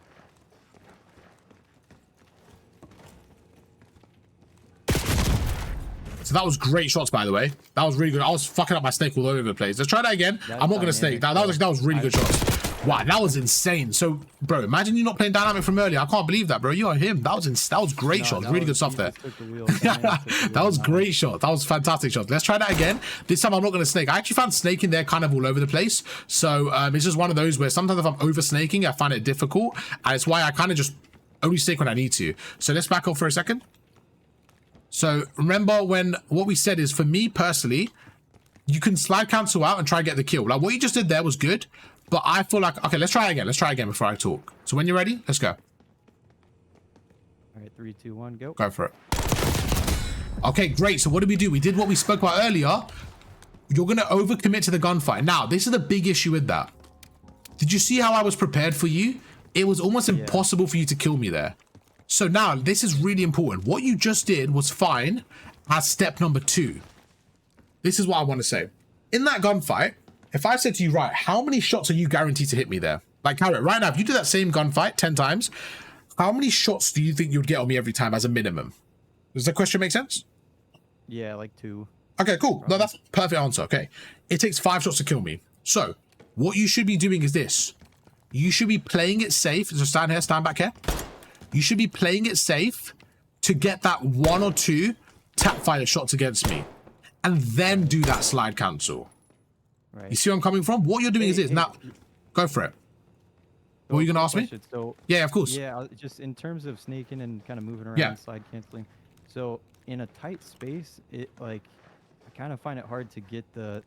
So So that was great shots, by the way. That was really good. I was fucking up my snake all over the place. Let's try that again. I'm not gonna snake. That was really good shots. Wow, that was insane. So, bro, imagine you not playing dynamic from earlier. I can't believe that, bro. You are him. That was great shots. Really good stuff there. That was great shot. That was fantastic shot. Let's try that again. This time I'm not gonna snake. I actually found snaking there kind of all over the place. So it's just one of those where sometimes if I'm over snaking, I find it difficult, and it's why I kind of just only snake when I need to. So let's back off for a second. So remember what we said is, for me personally, you can slide cancel out and try and get the kill. Like what you just did there was good, but I feel like, okay, let's try again. Let's try again before I talk. So when you're ready, let's go. All right, 3, 2, 1, go. Go for it. Okay, great. So what did we do? We did what we spoke about earlier. You're going to overcommit to the gunfight. Now, this is the big issue with that. Did you see how I was prepared for you? It was almost impossible for you to kill me there. So now, this is really important. What you just did was fine as step number 2. This is what I want to say. In that gunfight, if I said to you, right, how many shots are you guaranteed to hit me there? Like, Carrot, right now, if you do that same gunfight 10 times, how many shots do you think you'd get on me every time as a minimum? Does the question make sense? Yeah, like 2. Okay, cool. Probably. No, that's perfect answer. Okay. It takes 5 shots to kill me. So, what you should be doing is this. You should be playing it safe. So stand here, stand back here. You should be playing it safe to get that 1 or 2 tap fire shots against me. And then do that slide cancel. Right. You see where I'm coming from? What you're doing is this. Now, go for it. What are you going to ask me? So, yeah, of course. Yeah, just in terms of snaking and kind of moving around, slide canceling. So, in a tight space, it like, I kind of find it hard to get the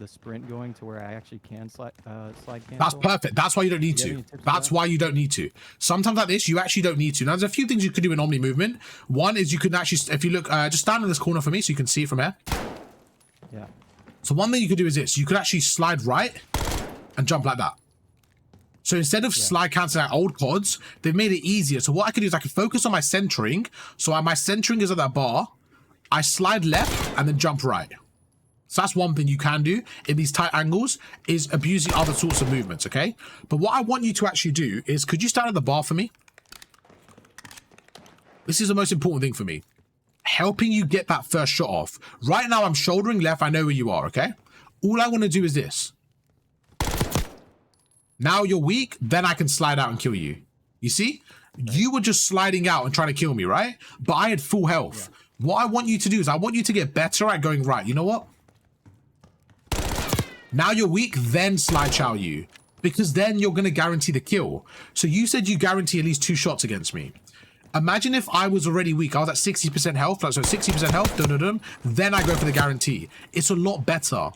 sprint going to where I actually can slide cancel. That's perfect. That's why you don't need to. That's why you don't need to. Sometimes like this, you actually don't need to. Now, there's a few things you could do in Omni movement. One is you can actually, if you look, just stand in this corner for me so you can see it from here. Yeah. So one thing you could do is this. You could actually slide right and jump like that. So instead of slide canceling out old CODs, they've made it easier. So what I could do is I could focus on my centering. So my centering is at that bar. I slide left and then jump right. So that's one thing you can do in these tight angles, is abusing other sorts of movements, okay? But what I want you to actually do is, could you stand at the bar for me? This is the most important thing for me. Helping you get that first shot off. Right now, I'm shouldering left. I know where you are, okay? All I want to do is this. Now you're weak, then I can slide out and kill you. You see? You were just sliding out and trying to kill me, right? But I had full health. Yeah. What I want you to do is I want you to get better at going right. You know what? Now you're weak, then slide chow you. Because then you're going to guarantee the kill. So you said you guarantee at least 2 shots against me. Imagine if I was already weak. I was at 60% health. Like, so 60% health, then I go for the guarantee. It's a lot better.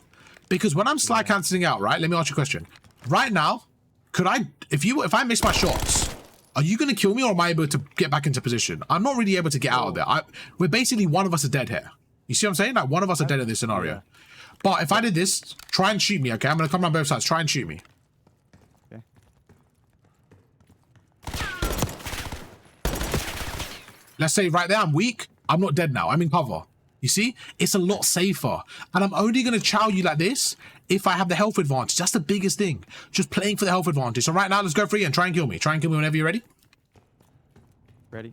Because when I'm slide cancelling out, right? Let me ask you a question. Right now, could I, if I miss my shots, are you going to kill me or am I able to get back into position? I'm not really able to get out of there. We're basically, one of us are dead here. You see what I'm saying? Like, one of us are dead in this scenario. Yeah. But if I did this, try and shoot me, okay? I'm going to come around both sides. Try and shoot me. Okay. Let's say right there, I'm weak. I'm not dead now. I'm in cover. You see? It's a lot safer. And I'm only going to chow you like this if I have the health advantage. That's the biggest thing. Just playing for the health advantage. So right now, let's go free and try and kill me. Try and kill me whenever you're ready. Ready.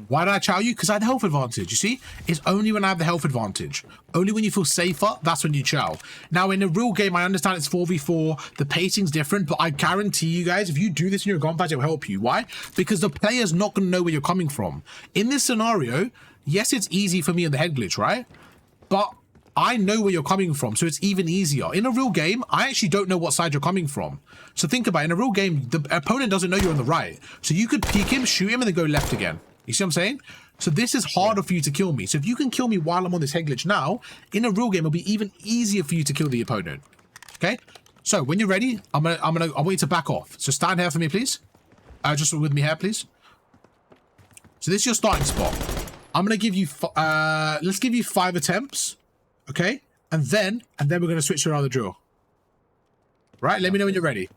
Why did I chow you? Because I had the health advantage, you see? It's only when I have the health advantage. Only when you feel safer, that's when you chow. Now, in a real game, I understand it's 4v4, the pacing's different, but I guarantee you guys, if you do this in your gunfight, it'll help you. Why? Because the player's not going to know where you're coming from. In this scenario, yes, it's easy for me in the head glitch, right? But I know where you're coming from, so it's even easier. In a real game, I actually don't know what side you're coming from. So think about it. In a real game, the opponent doesn't know you're on the right. So you could peek him, shoot him, and then go left again. You see what I'm saying? So this is harder for you to kill me. So if you can kill me while I'm on this head glitch now, in a real game, it'll be even easier for you to kill the opponent. Okay? So when you're ready, I want you to back off. So stand here for me, please. Just with me here, please. So this is your starting spot. I'm gonna give you, let's give you 5 attempts. Okay? And then we're gonna switch to another drill. Right? Let me know when you're ready.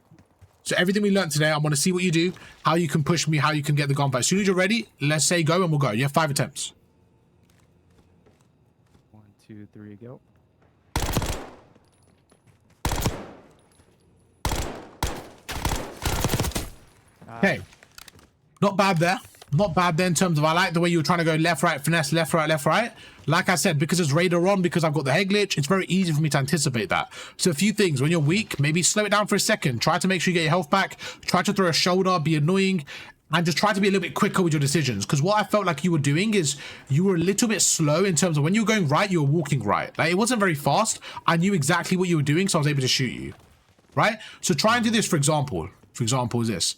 So everything we learned today, I want to see what you do, how you can push me, how you can get the gunfight. As soon as you're ready, let's say go and we'll go. You have 5 attempts. 1, 2, 3, go. Okay. Not bad there. Not bad there in terms of, I like the way you were trying to go left, right, finesse, left, right, left, right. Like I said, because it's radar on, because I've got the head glitch, it's very easy for me to anticipate that. So a few things, when you're weak, maybe slow it down for a second. Try to make sure you get your health back. Try to throw a shoulder, be annoying, and just try to be a little bit quicker with your decisions. Because what I felt like you were doing is you were a little bit slow in terms of when you were going right, you were walking right. Like, it wasn't very fast. I knew exactly what you were doing, so I was able to shoot you. Right? So try and do this, for example. For example, is this.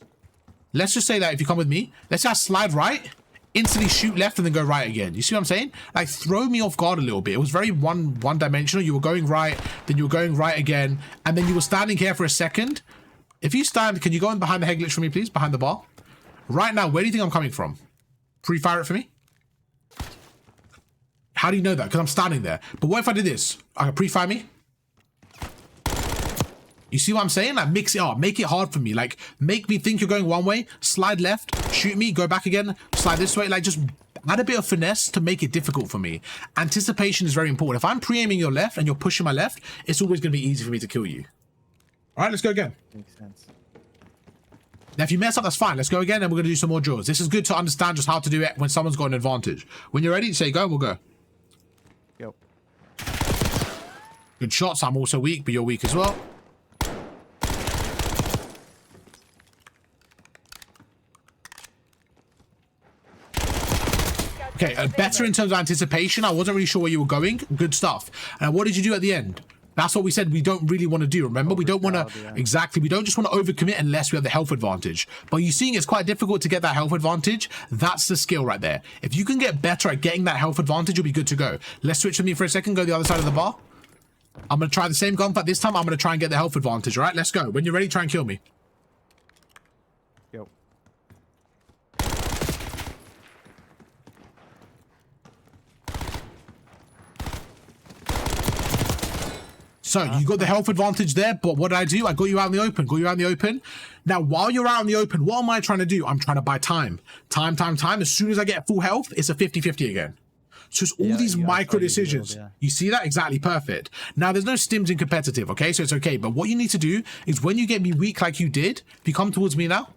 Let's just say that if you come with me, let's say I slide right, instantly shoot left, and then go right again. You see what I'm saying? Like, throw me off guard a little bit. It was very one-dimensional. You were going right, then you were going right again, and then you were standing here for a second. If you stand, can you go in behind the head glitch for me, please? Behind the bar. Right now, where do you think I'm coming from? Pre-fire it for me. How do you know that? Because I'm standing there. But what if I did this? I can pre-fire me. You see what I'm saying? Like, mix it up. Make it hard for me. Like, make me think you're going one way, slide left, shoot me, go back again, slide this way. Like, just add a bit of finesse to make it difficult for me. Anticipation is very important. If I'm pre-aiming your left and you're pushing my left, it's always going to be easy for me to kill you. All right, let's go again. Makes sense. Now, if you mess up, that's fine. Let's go again, and we're going to do some more drills. This is good to understand just how to do it when someone's got an advantage. When you're ready, say go, we'll go. Go. Good shots. I'm also weak, but you're weak as well. Okay, better in terms of anticipation. I wasn't really sure where you were going. Good stuff. And what did you do at the end? That's what we said we don't really want to do. Remember, we don't want to... Yeah. Exactly. We don't just want to overcommit unless we have the health advantage. But you're seeing it's quite difficult to get that health advantage. That's the skill right there. If you can get better at getting that health advantage, you'll be good to go. Let's switch with me for a second. Go the other side of the bar. I'm going to try the same gunfight. This time, I'm going to try and get the health advantage. All right, let's go. When you're ready, try and kill me. Go. So you got the health advantage there, but what did I do? I got you out in the open, Now, while you're out in the open, what am I trying to do? I'm trying to buy time. Time. As soon as I get full health, it's a 50-50 again. So it's all these micro decisions. You see that? Exactly. Perfect. Now, there's no stims in competitive, okay? So it's okay. But what you need to do is when you get me weak like you did, if you come towards me now,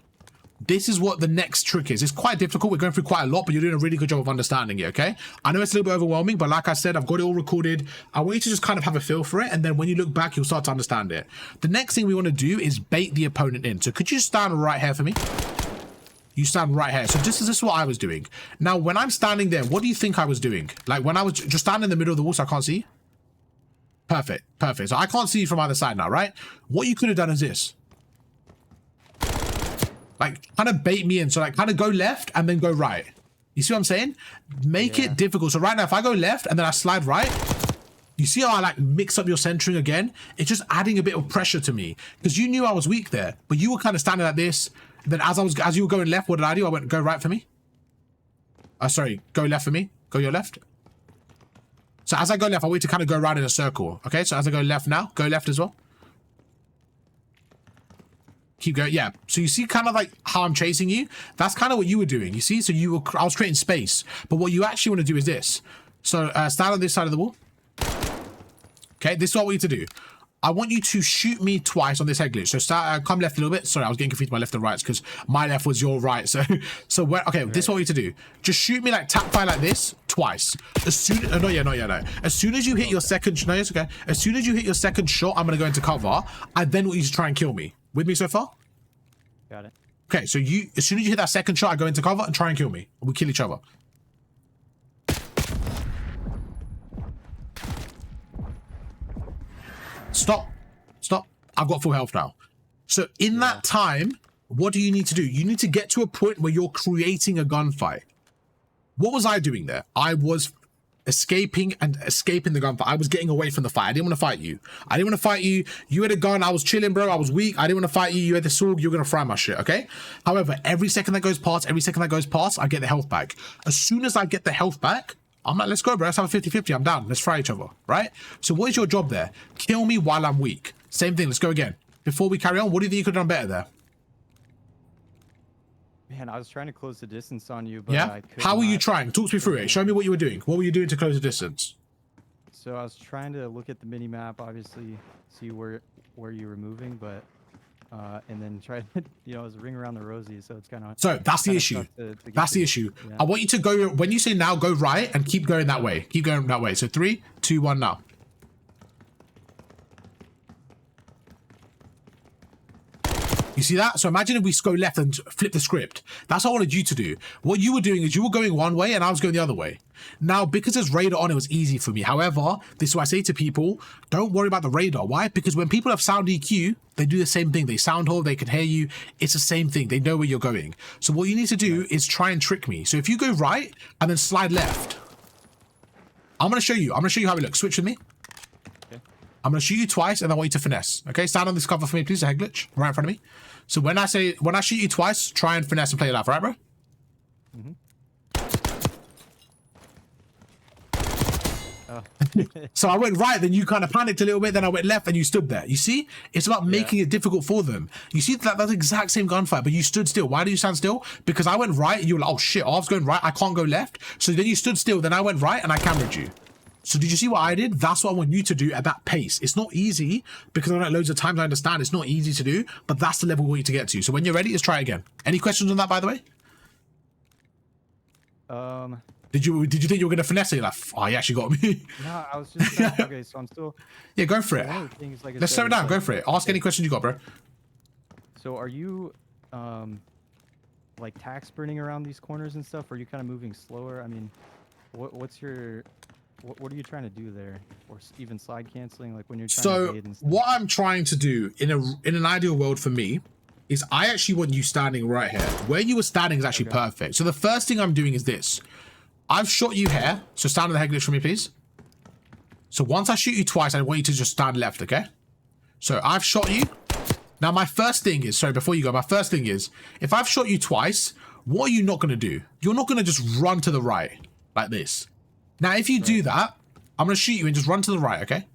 this is what the next trick is. It's quite difficult. We're going through quite a lot, but you're doing a really good job of understanding it, okay? I know it's a little bit overwhelming, but like I said, I've got it all recorded. I want you to just kind of have a feel for it, and then when you look back, you'll start to understand it. The next thing we want to do is bait the opponent in. So could you stand right here for me? You stand right here. So this is what I was doing. Now, when I'm standing there, what do you think I was doing? Like, when I was just standing in the middle of the wall so I can't see? Perfect. So I can't see you from either side now, right? What you could have done is this. Like, kind of bait me in. So, like, kind of go left and then go right. You see what I'm saying? Make it difficult. So right now, if I go left and then I slide right, you see how I, like, mix up your centering again? It's just adding a bit of pressure to me. Because you knew I was weak there. But you were kind of standing like this. Then as you were going left, what did I do? I went, go right for me. Sorry, go left for me. Go your left. So as I go left, I wait to kind of go around in a circle. Okay, so as I go left now, go left as well. Keep going. Yeah. So you see kind of like how I'm chasing you? That's kind of what you were doing. You see? So I was creating space. But what you actually want to do is this. So stand on this side of the wall. Okay, this is what I want you to do. I want you to shoot me twice on this head glitch. So come left a little bit. Sorry, I was getting confused by left and right because my left was your right. So okay, this is what I want you to do. Just shoot me like tap fire like this twice. As soon no. As soon as you hit your second, no, it's okay. As soon as you hit your second shot, I'm gonna go into cover. I then want you to try and kill me. With me so far? Got it. Okay, so as soon as you hit that second shot, I go into cover and try and kill me. We kill each other. Stop. I've got full health now. So in that time, what do you need to do? You need to get to a point where you're creating a gunfight. What was I doing there? I was escaping the gunfight. I was getting away from the fight. I didn't want to fight you. You had a gun. I was chilling, bro. I was weak. I didn't want to fight you. You had the sword. You're going to fry my shit, okay? However, every second that goes past, I get the health back. As soon as I get the health back, I'm like, let's go, bro. Let's have a 50-50. I'm down. Let's fry each other, right? So what is your job there? Kill me while I'm weak. Same thing. Let's go again. Before we carry on, what do you think you could have done better there? Man, I was trying to close the distance on you, but I couldn't. How were you trying? Talk me through it. Show me what you were doing. What were you doing to close the distance? So I was trying to look at the mini map, obviously, see where you were moving, but and then try to, you know, ring around the rosy. So it's kind of. So that's the issue. That's the issue. Yeah. I want you to go, when you say now, go right and keep going that way. Keep going that way. So 3, 2, 1 now. You see that? So imagine if we go left and flip the script. That's what I wanted you to do. What you were doing is you were going one way and I was going the other way. Now, because there's radar on, it was easy for me. However, this is what I say to people, don't worry about the radar. Why? Because when people have sound EQ, they do the same thing. They sound hold, they can hear you. It's the same thing. They know where you're going. So what you need to do is try and trick me. So if you go right and then slide left, I'm going to show you. I'm going to show you how it looks. Switch with me. I'm going to shoot you twice, and I want you to finesse. Okay, stand on this cover for me, please. A head glitch right in front of me. So when I shoot you twice, try and finesse and play it out, right, bro? So I went right, then you kind of panicked a little bit, then I went left, and you stood there. You see? It's about making it difficult for them. You see that's the exact same gunfight, but you stood still. Why do you stand still? Because I went right, and you were like, oh shit, I was going right, I can't go left. So then you stood still, then I went right, and I cameraed you. So did you see what I did? That's what I want you to do at that pace. It's not easy because I've done it loads of times. I understand it's not easy to do, but that's the level we want you to get to. So when you're ready, let's try it again. Any questions on that, by the way? Did you think you were gonna finesse it? You're like, oh, you actually got me. No, I was just okay. So I'm still. Yeah, go for it. Like let's slow it down. Go for it. Ask any questions you got, bro. So are you like tax burning around these corners and stuff? Or are you kind of moving slower? I mean, what's your what are you trying to do there, or even slide canceling, like when you're trying to evade and stuff? What I'm trying to do in an ideal world for me is I actually want you standing right here. Where you were standing is actually perfect. So the first thing I'm doing is this. I've shot you here, so stand on the head glitch for me, please. So once I shoot you twice, I want you to just stand left, okay? So I've shot you. Now my first thing is, sorry, before you go, my first thing is, if I've shot you twice, what are you not going to do? You're not going to just run to the right like this. Now, if you do that, I'm going to shoot you and just run to the right, okay?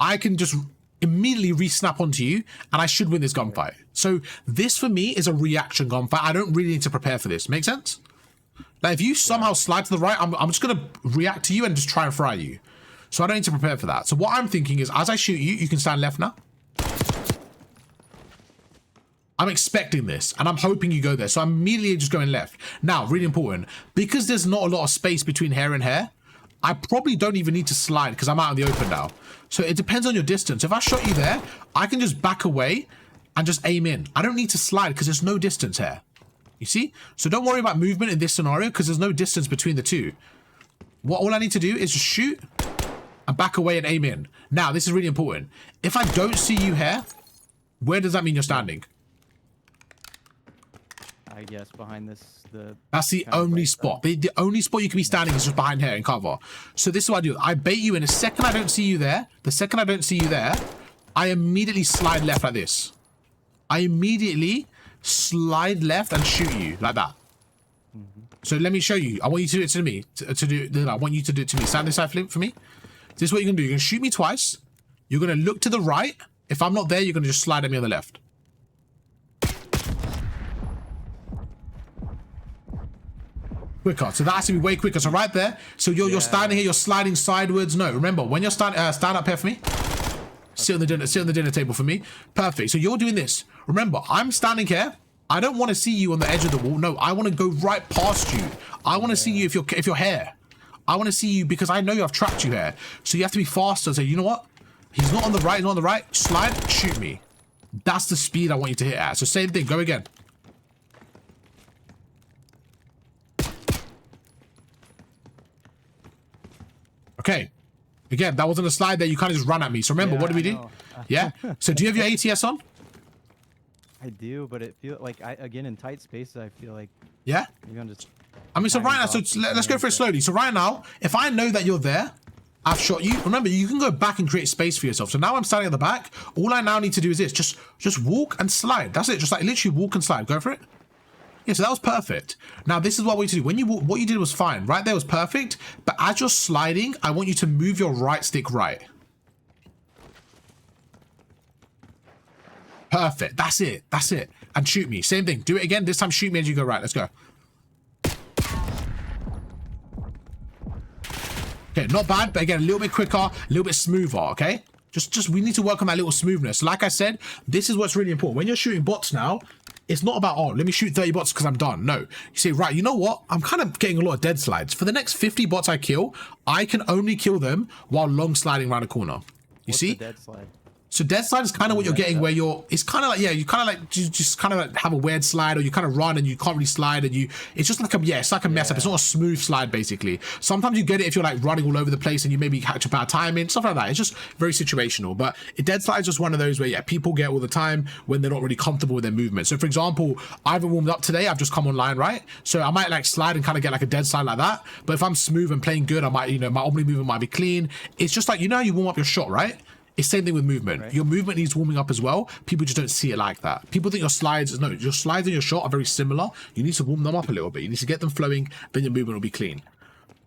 I can just immediately re-snap onto you, and I should win this gunfight. So this, for me, is a reaction gunfight. I don't really need to prepare for this. Make sense? Like, if you somehow slide to the right, I'm just going to react to you and just try and fry you. So I don't need to prepare for that. So what I'm thinking is, as I shoot you, you can stand left now. I'm expecting this, and I'm hoping you go there. So I'm immediately just going left. Now, really important, because there's not a lot of space between hair and hair, I probably don't even need to slide because I'm out in the open now. So it depends on your distance. If I shot you there, I can just back away and just aim in. I don't need to slide because there's no distance here. You see? So don't worry about movement in this scenario because there's no distance between the two. All I need to do is just shoot and back away and aim in. Now, this is really important. If I don't see you here, where does that mean you're standing? I guess behind this, that's the only spot. The only spot you can be standing is just behind here in cover. So this is what I do. I bait you in. The second I don't see you there, I immediately slide left like this. I immediately slide left and shoot you like that. So let me show you. I want you to do it to me. I want you to do it to me. Stand this side for me. This is what you're gonna do. You're gonna shoot me twice. You're gonna look to the right. If I'm not there, you're gonna just slide at me on the left. Quicker. So that has to be way quicker. So right there. So you're standing here. You're sliding sideways. No, remember when you're standing. Stand up here for me. Sit on the dinner table for me. Perfect. So you're doing this. Remember, I'm standing here. I don't want to see you on the edge of the wall. No, I want to go right past you. I want to see you if you're here. I want to see you because I know I've trapped you here. So you have to be faster. So you know what? He's not on the right. He's not on the right. Slide. Shoot me. That's the speed I want you to hit at. So same thing. Go again. Okay. Again, that wasn't a slide there. You kind of just ran at me. So remember, what did we do? Yeah. So do you have your ATS on? I do, but it feels like again in tight spaces. I feel like yeah. You're gonna just. I mean, so right now, so let's go for it slowly. So right now, if I know that you're there, I've shot you. Remember, you can go back and create space for yourself. So now I'm standing at the back. All I now need to do is this: just walk and slide. That's it. Just like literally walk and slide. Go for it. Yeah, so that was perfect. Now, this is what we need to do. When you walk, what you did was fine. Right there was perfect. But as you're sliding, I want you to move your right stick right. Perfect. That's it. That's it. And shoot me. Same thing. Do it again. This time, shoot me as you go right. Let's go. Okay, not bad. But again, a little bit quicker, a little bit smoother, okay? Just we need to work on that little smoothness. Like I said, this is what's really important. When you're shooting bots now, it's not about, oh, let me shoot 30 bots because I'm done. No, you say, right, you know what? I'm kind of getting a lot of dead slides. For the next 50 bots I kill, I can only kill them while long sliding around a corner. You see? The dead slide? So dead slide is kind of what you're getting where you're, it's kind of like, yeah, you kind of like, just kind of like have a weird slide, or you kind of run and you can't really slide, and it's just like a, yeah, it's like a mess up. It's not a smooth slide, basically. Sometimes you get it if you're like running all over the place and you maybe catch a bad timing, stuff like that. It's just very situational. But a dead slide is just one of those where, yeah, people get all the time when they're not really comfortable with their movement. So for example, I haven't warmed up today. I've just come online, right? So I might like slide and kind of get like a dead slide like that. But if I'm smooth and playing good, I might, you know, my omni movement might be clean. It's just like, you know how you warm up your shot, right? It's same thing with movement. Right. Your movement needs warming up as well. People just don't see it like that. People think your slides, no, your slides and your shot are very similar. You need to warm them up a little bit. You need to get them flowing, then your movement will be clean.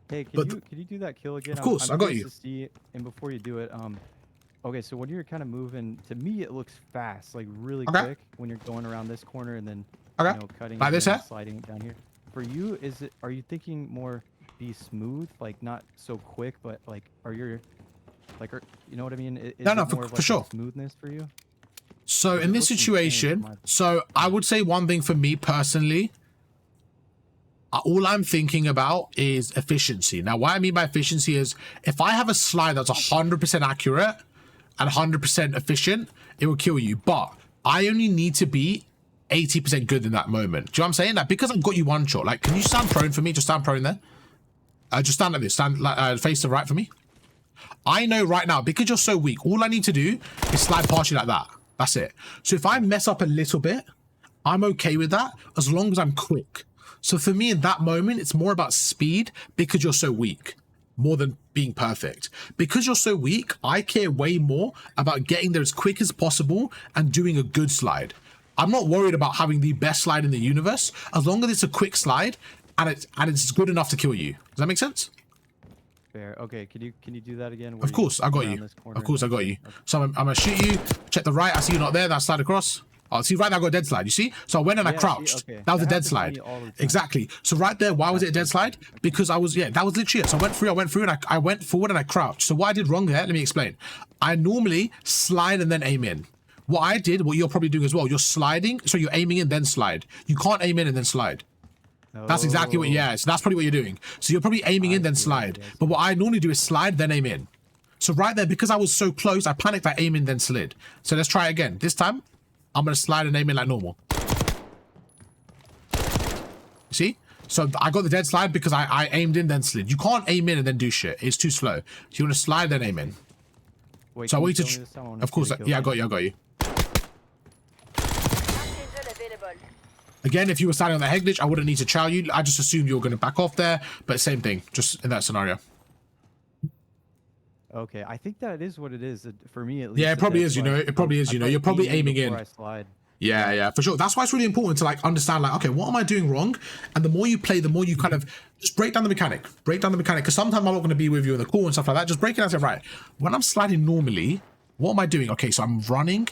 Hey, can you do that kill again? Of course, I got you. To see, and before you do it, okay, so when you're kind of moving, to me it looks fast, like really quick when you're going around this corner and then you know, cutting like this, sliding it down here. For you, are you thinking more be smooth, like not so quick, but like you know what I mean? No, for sure. Smoothness for you. So in this situation, so I would say one thing for me personally, all I'm thinking about is efficiency. Now, what I mean by efficiency is if I have a slide that's 100% accurate and 100% efficient, it will kill you. But I only need to be 80% good in that moment. Do you know what I'm saying? Like, because I've got you one shot, like, can you stand prone for me? Just stand prone there. Just stand like this. Stand face to right for me. I know right now, because you're so weak, all I need to do is slide past you like that. That's it. So if I mess up a little bit, I'm okay with that as long as I'm quick. So for me in that moment, it's more about speed because you're so weak, more than being perfect. Because you're so weak, I care way more about getting there as quick as possible and doing a good slide. I'm not worried about having the best slide in the universe as long as it's a quick slide and it's good enough to kill you. Does that make sense? Fair. Okay, can you do that again? Of course, I got you. Of course, I got you. So I'm gonna shoot you. Check the right. I see you not there. That slide across. Oh, see right now I got a dead slide. You see? So I went and I crouched. Okay. That was a dead slide. Exactly. So right there, why was it a dead slide? Because I was, yeah, that was literally it. So I went through and I went forward and I crouched. So what I did wrong there, let me explain. I normally slide and then aim in. What I did, what you're probably doing as well, you're sliding, so you're aiming in then slide. You can't aim in and then slide. That's exactly what, yeah, so that's probably what you're doing. So you're probably aiming in then slide. But what I normally do is slide then aim in. So right there, because I was so close, I panicked, I aim in then slid. So let's try it again. This time, I'm going to slide and aim in like normal. See? So I got the dead slide because I aimed in then slid. You can't aim in and then do shit. It's too slow. So you want to slide then aim in. Wait, so I want you to... Of course, yeah, I got you. Again, if you were standing on the head glitch, I wouldn't need to chow you. I just assumed you were going to back off there. But same thing, just in that scenario. Okay, I think that is what it is for me at least. Yeah, it probably is, you know. It probably is, you know. You're probably aiming in. I slide. Yeah, for sure. That's why it's really important to like understand, like, okay, what am I doing wrong? And the more you play, the more you kind of just break down the mechanic. Because sometimes I'm not going to be with you in the call and stuff like that. Just break it down and say, right, when I'm sliding normally, what am I doing? Okay, so I'm running,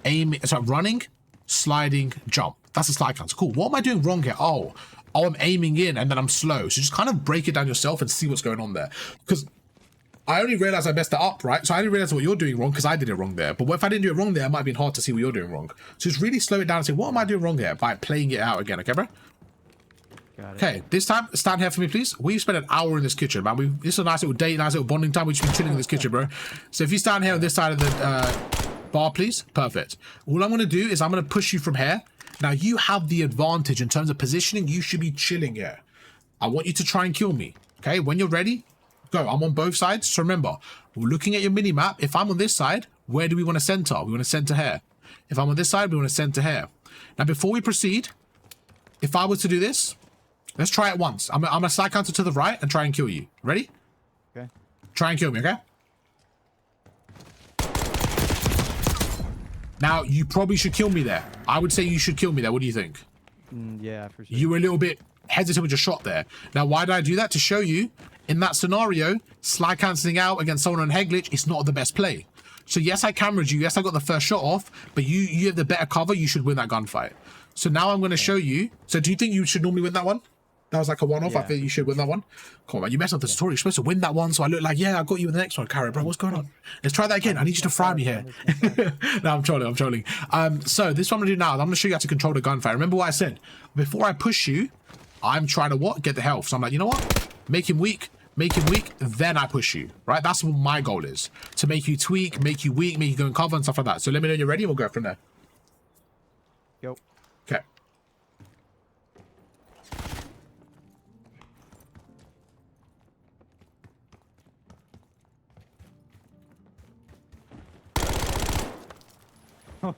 aiming, so I'm running, sliding, jump. That's a slide count. Cool. What am I doing wrong here? Oh, I'm aiming in and then I'm slow. So just kind of break it down yourself and see what's going on there. Because I only realized I messed it up, right? So I didn't realize what you're doing wrong because I did it wrong there. But if I didn't do it wrong there, it might have been hard to see what you're doing wrong. So just really slow it down and say, what am I doing wrong here? By playing it out again, okay, bro? Got it. Okay, this time, stand here for me, please. We've spent an hour in this kitchen, man. This is a nice little date, nice little bonding time. We've just been chilling in this kitchen, bro. So if you stand here on this side of the bar, please. Perfect. All I'm going to do is I'm going to push you from here. Now, you have the advantage in terms of positioning. You should be chilling here. I want you to try and kill me. Okay, when you're ready, go. I'm on both sides. So remember, we're looking at your mini-map. If I'm on this side, where do we want to center? We want to center here. If I'm on this side, we want to center here. Now, before we proceed, if I was to do this, let's try it once. I'm going to slide counter to the right and try and kill you. Ready? Okay. Try and kill me, okay? Now, you probably should kill me there. I would say you should kill me there. What do you think? Yeah, for sure. You were a little bit hesitant with your shot there. Now, why did I do that? To show you, in that scenario, slide cancelling out against someone on head glitch is not the best play. So yes, I cameraed you. Yes, I got the first shot off, but you have the better cover. You should win that gunfight. So now I'm going to show you. So do you think you should normally win that one? That was like a one-off. I Yeah. think you should win that one. Come on, man. You messed up the tutorial. You're supposed to win that one. So I look like, yeah, I got you in the next one. Carrot, bro. What's going on? Let's try that again. I need you to fry me here. No, I'm trolling. I'm trolling. So this one I'm going to do now. I'm going to show you how to control the gunfight. Remember what I said? Before I push you, I'm trying to what? Get the health. So I'm like, you know what? Make him weak. Make him weak. Then I push you. Right? That's what my goal is. To make you tweak, make you weak, make you go in cover and stuff like that. So let me know when you're ready and we'll go from there. Go. Okay.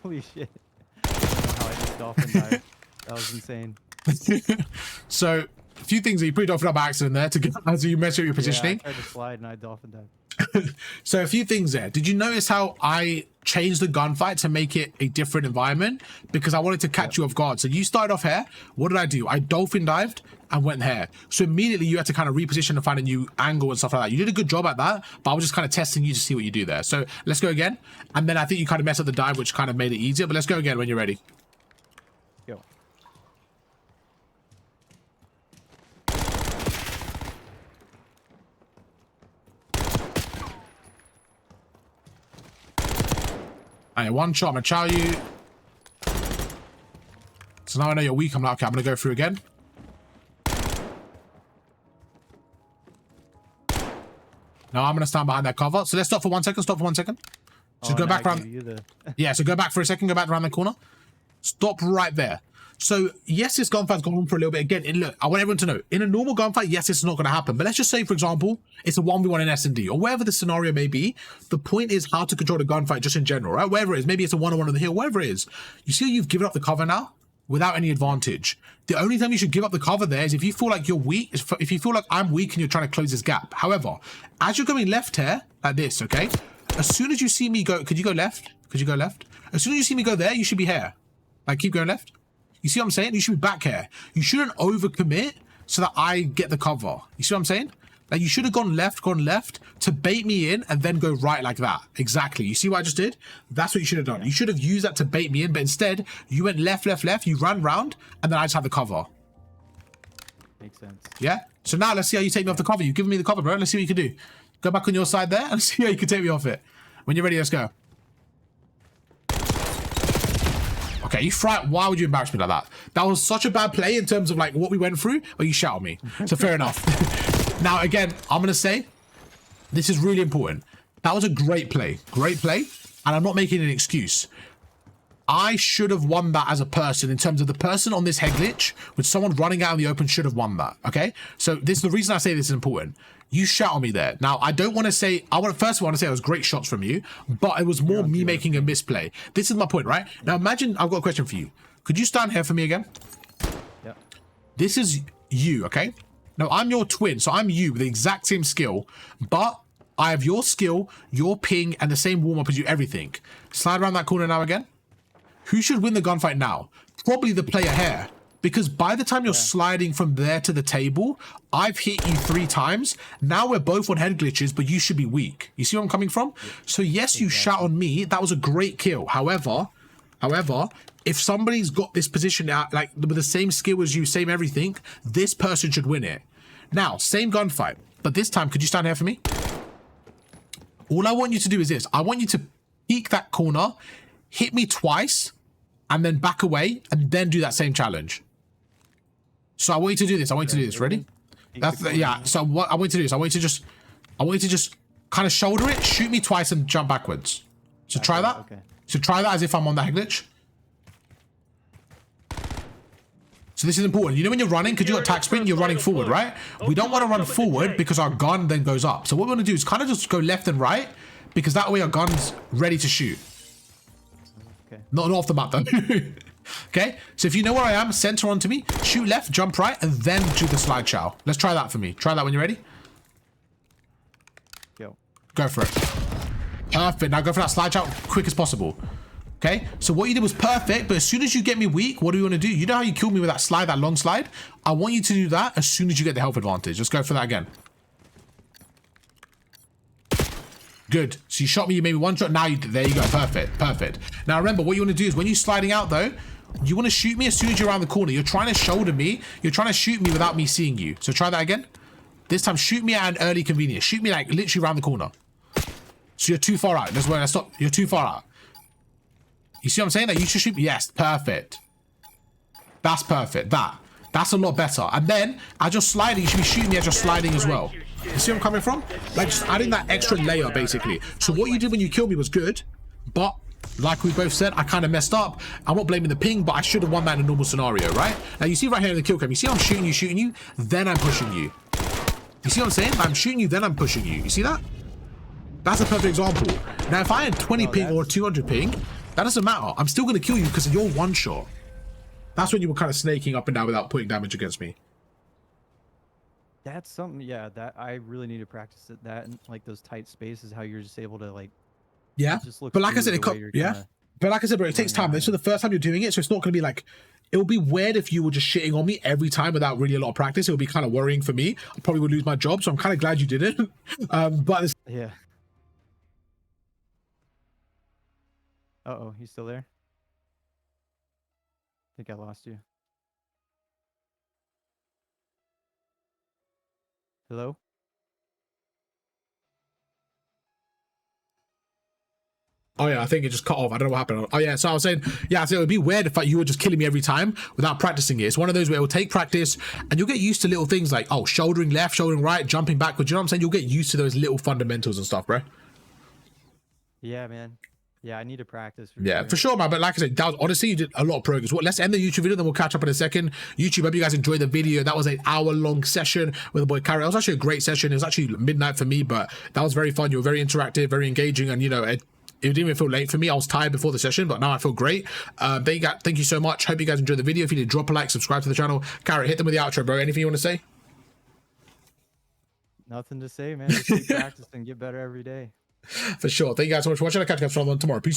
Holy shit. I don't know how I just dolphin dived. That was insane. So, a few things that you put off by accident there to get as you mess with your positioning. Yeah, I tried to slide and I dolphin dived. So, a few things there. Did you notice how I changed the gunfight to make it a different environment? Because I wanted to catch you off guard. So, you started off here. What did I do? I dolphin dived and went here. So, immediately you had to kind of reposition and find a new angle and stuff like that. You did a good job at that, but I was just kind of testing you to see what you do there. So, let's go again. And then I think you kind of messed up the dive, which kind of made it easier. But let's go again when you're ready. Go. Alright, one shot. I'm going to chow you. So now I know you're weak. I'm like, okay, I'm going to go through again. Now I'm going to stand behind that cover. So let's stop for 1 second. Stop for 1 second. Just go back around. Yeah, so go back for a second. Go back around the corner. Stop right there. So, yes, this gunfight's gone on for a little bit. Again, look, I want everyone to know, in a normal gunfight, yes, this is not going to happen. But let's just say, for example, it's a 1v1 in S&D, or wherever the scenario may be. The point is how to control the gunfight just in general, right? Wherever it is. Maybe it's a 1-on-1 on the hill, wherever it is. You see you've given up the cover now without any advantage. The only time you should give up the cover there is if you feel like you're weak, if you feel like I'm weak and you're trying to close this gap. However, as you're going left here, like this, okay? As soon as you see me go, could you go left? Could you go left? As soon as you see me go there, you should be here. Like, keep going left. You see what I'm saying? You should be back here. You shouldn't overcommit so that I get the cover. You see what I'm saying? Like, you should have gone left to bait me in and then go right like that. Exactly. You see what I just did? That's what you should have done. You should have used that to bait me in, but instead, you went left, you ran round, and then I just had the cover. Makes sense. Yeah? So now let's see how you take me off the cover. You've given me the cover, bro. Let's see what you can do. Go back on your side there and see how you can take me off it. When you're ready, let's go. Okay, you fright. Why would you embarrass me like that? That was such a bad play in terms of like what we went through, but you shouted me. So fair enough. Now, again, I'm going to say this is really important. That was a great play. Great play. And I'm not making an excuse. I should have won that as a person in terms of the person on this head glitch with someone running out in the open should have won that. Okay. So this is the reason I say this is important. You shout on me there. Now, I don't want to say, first of all, I want to say it was great shots from you, but it was more me making a misplay. This is my point, right? Now, imagine, I've got a question for you. Could you stand here for me again? Yeah. This is you, okay? Now, I'm your twin, so I'm you with the exact same skill, but I have your skill, your ping, and the same warm-up as you, everything. Slide around that corner now again. Who should win the gunfight now? Probably the player here. Because by the time you're sliding from there to the table, I've hit you 3 times. Now we're both on head glitches, but you should be weak. You see where I'm coming from? So yes, you shot on me. That was a great kill. However, if somebody's got this position out, like with the same skill as you, same everything, this person should win it. Now, same gunfight, but this time, could you stand here for me? All I want you to do is this. I want you to peek that corner, hit me twice, and then back away, and then do that same challenge. So I want you to do this. I want you to do this. Ready? Yeah. So what I want you to do is I want you to just kind of shoulder it, shoot me twice, and jump backwards. So try that. Okay. So try that as if I'm on that glitch. So this is important. You know when you're running, because you got attack sprint, you're running forward, right? We don't want to run forward because our gun then goes up. So what we want to do is kind of just go left and right, because that way our gun's ready to shoot. Okay. Not off the map though. Okay, so if you know where I am, center onto me, shoot left, jump right, and then do the slide chow. Let's try that for me. Try that when you're ready. Go. Go for it. Perfect. Now go for that slide chow quick as possible. Okay, so what you did was perfect, but as soon as you get me weak, what do we want to do? You know how you killed me with that slide, that long slide? I want you to do that as soon as you get the health advantage. Let's go for that again. Good. So you shot me, you made me one shot. Now there you go. Perfect. Perfect. Now remember, what you want to do is when you're sliding out though, You want to shoot me as soon as you're around the corner. You're trying to shoulder me. You're trying to shoot me without me seeing you. So try that again. This time, shoot me at an early convenience. Shoot me like literally around the corner. So you're too far out. That's where I stop. You're too far out. You see what I'm saying? Like you should shoot me. Yes, perfect. That's perfect. That's a lot better. And then as you're sliding, you should be shooting me as you're sliding as well. You see where I'm coming from? Like just adding that extra layer basically. So what you did when you killed me was good, but like we both said, I kind of messed up. I'm not blaming the ping, but I should have won that in a normal scenario, right? Now you see right here in the kill cam, you see I'm shooting you, then I'm pushing you. You see what I'm saying? I'm shooting you, then I'm pushing you. You see that? That's a perfect example. Now if I had 20 ping or 200 ping, that doesn't matter. I'm still going to kill you because of your one shot. That's when you were kind of snaking up and down without putting damage against me. That's something, yeah, that I really need to practice it. That and like those tight spaces, how you're just able to like, yeah. just look but like I said, but like I said, bro, it takes time. This is the first time you're doing it, so it's not going to be like, it would be weird if you were just shitting on me every time without really a lot of practice. It would be kind of worrying for me. I probably would lose my job, so I'm kind of glad you did it. But it's, yeah. Uh-oh, he's still there? I think I lost you. Hello? oh yeah, I think it just cut off. I don't know what happened. Oh yeah, so I was saying, yeah, so it would be weird if you were just killing me every time without practicing it. It's one of those where it will take practice and you'll get used to little things like, oh, shouldering left, shouldering right, jumping backwards. You know what I'm saying? You'll get used to those little fundamentals and stuff, bro. Yeah, man. Yeah, I need to practice. For sure, man. But like I said, that was, honestly, you did a lot of progress. Well, let's end the YouTube video, then we'll catch up in a second. YouTube, hope you guys enjoyed the video. That was an hour-long session with the boy Carrie. It was actually a great session. It was actually midnight for me, but that was very fun. You were very interactive, very engaging, and you know, it didn't even feel late for me. I was tired before the session, but now I feel great. Thank you so much. Hope you guys enjoyed the video. If you did, drop a like, subscribe to the channel. Carrie, hit them with the outro, bro. Anything you want to say? Nothing to say, man. Just keep practicing, get better every day. For sure. Thank you guys so much for watching. I'll catch you guys on tomorrow. Peace.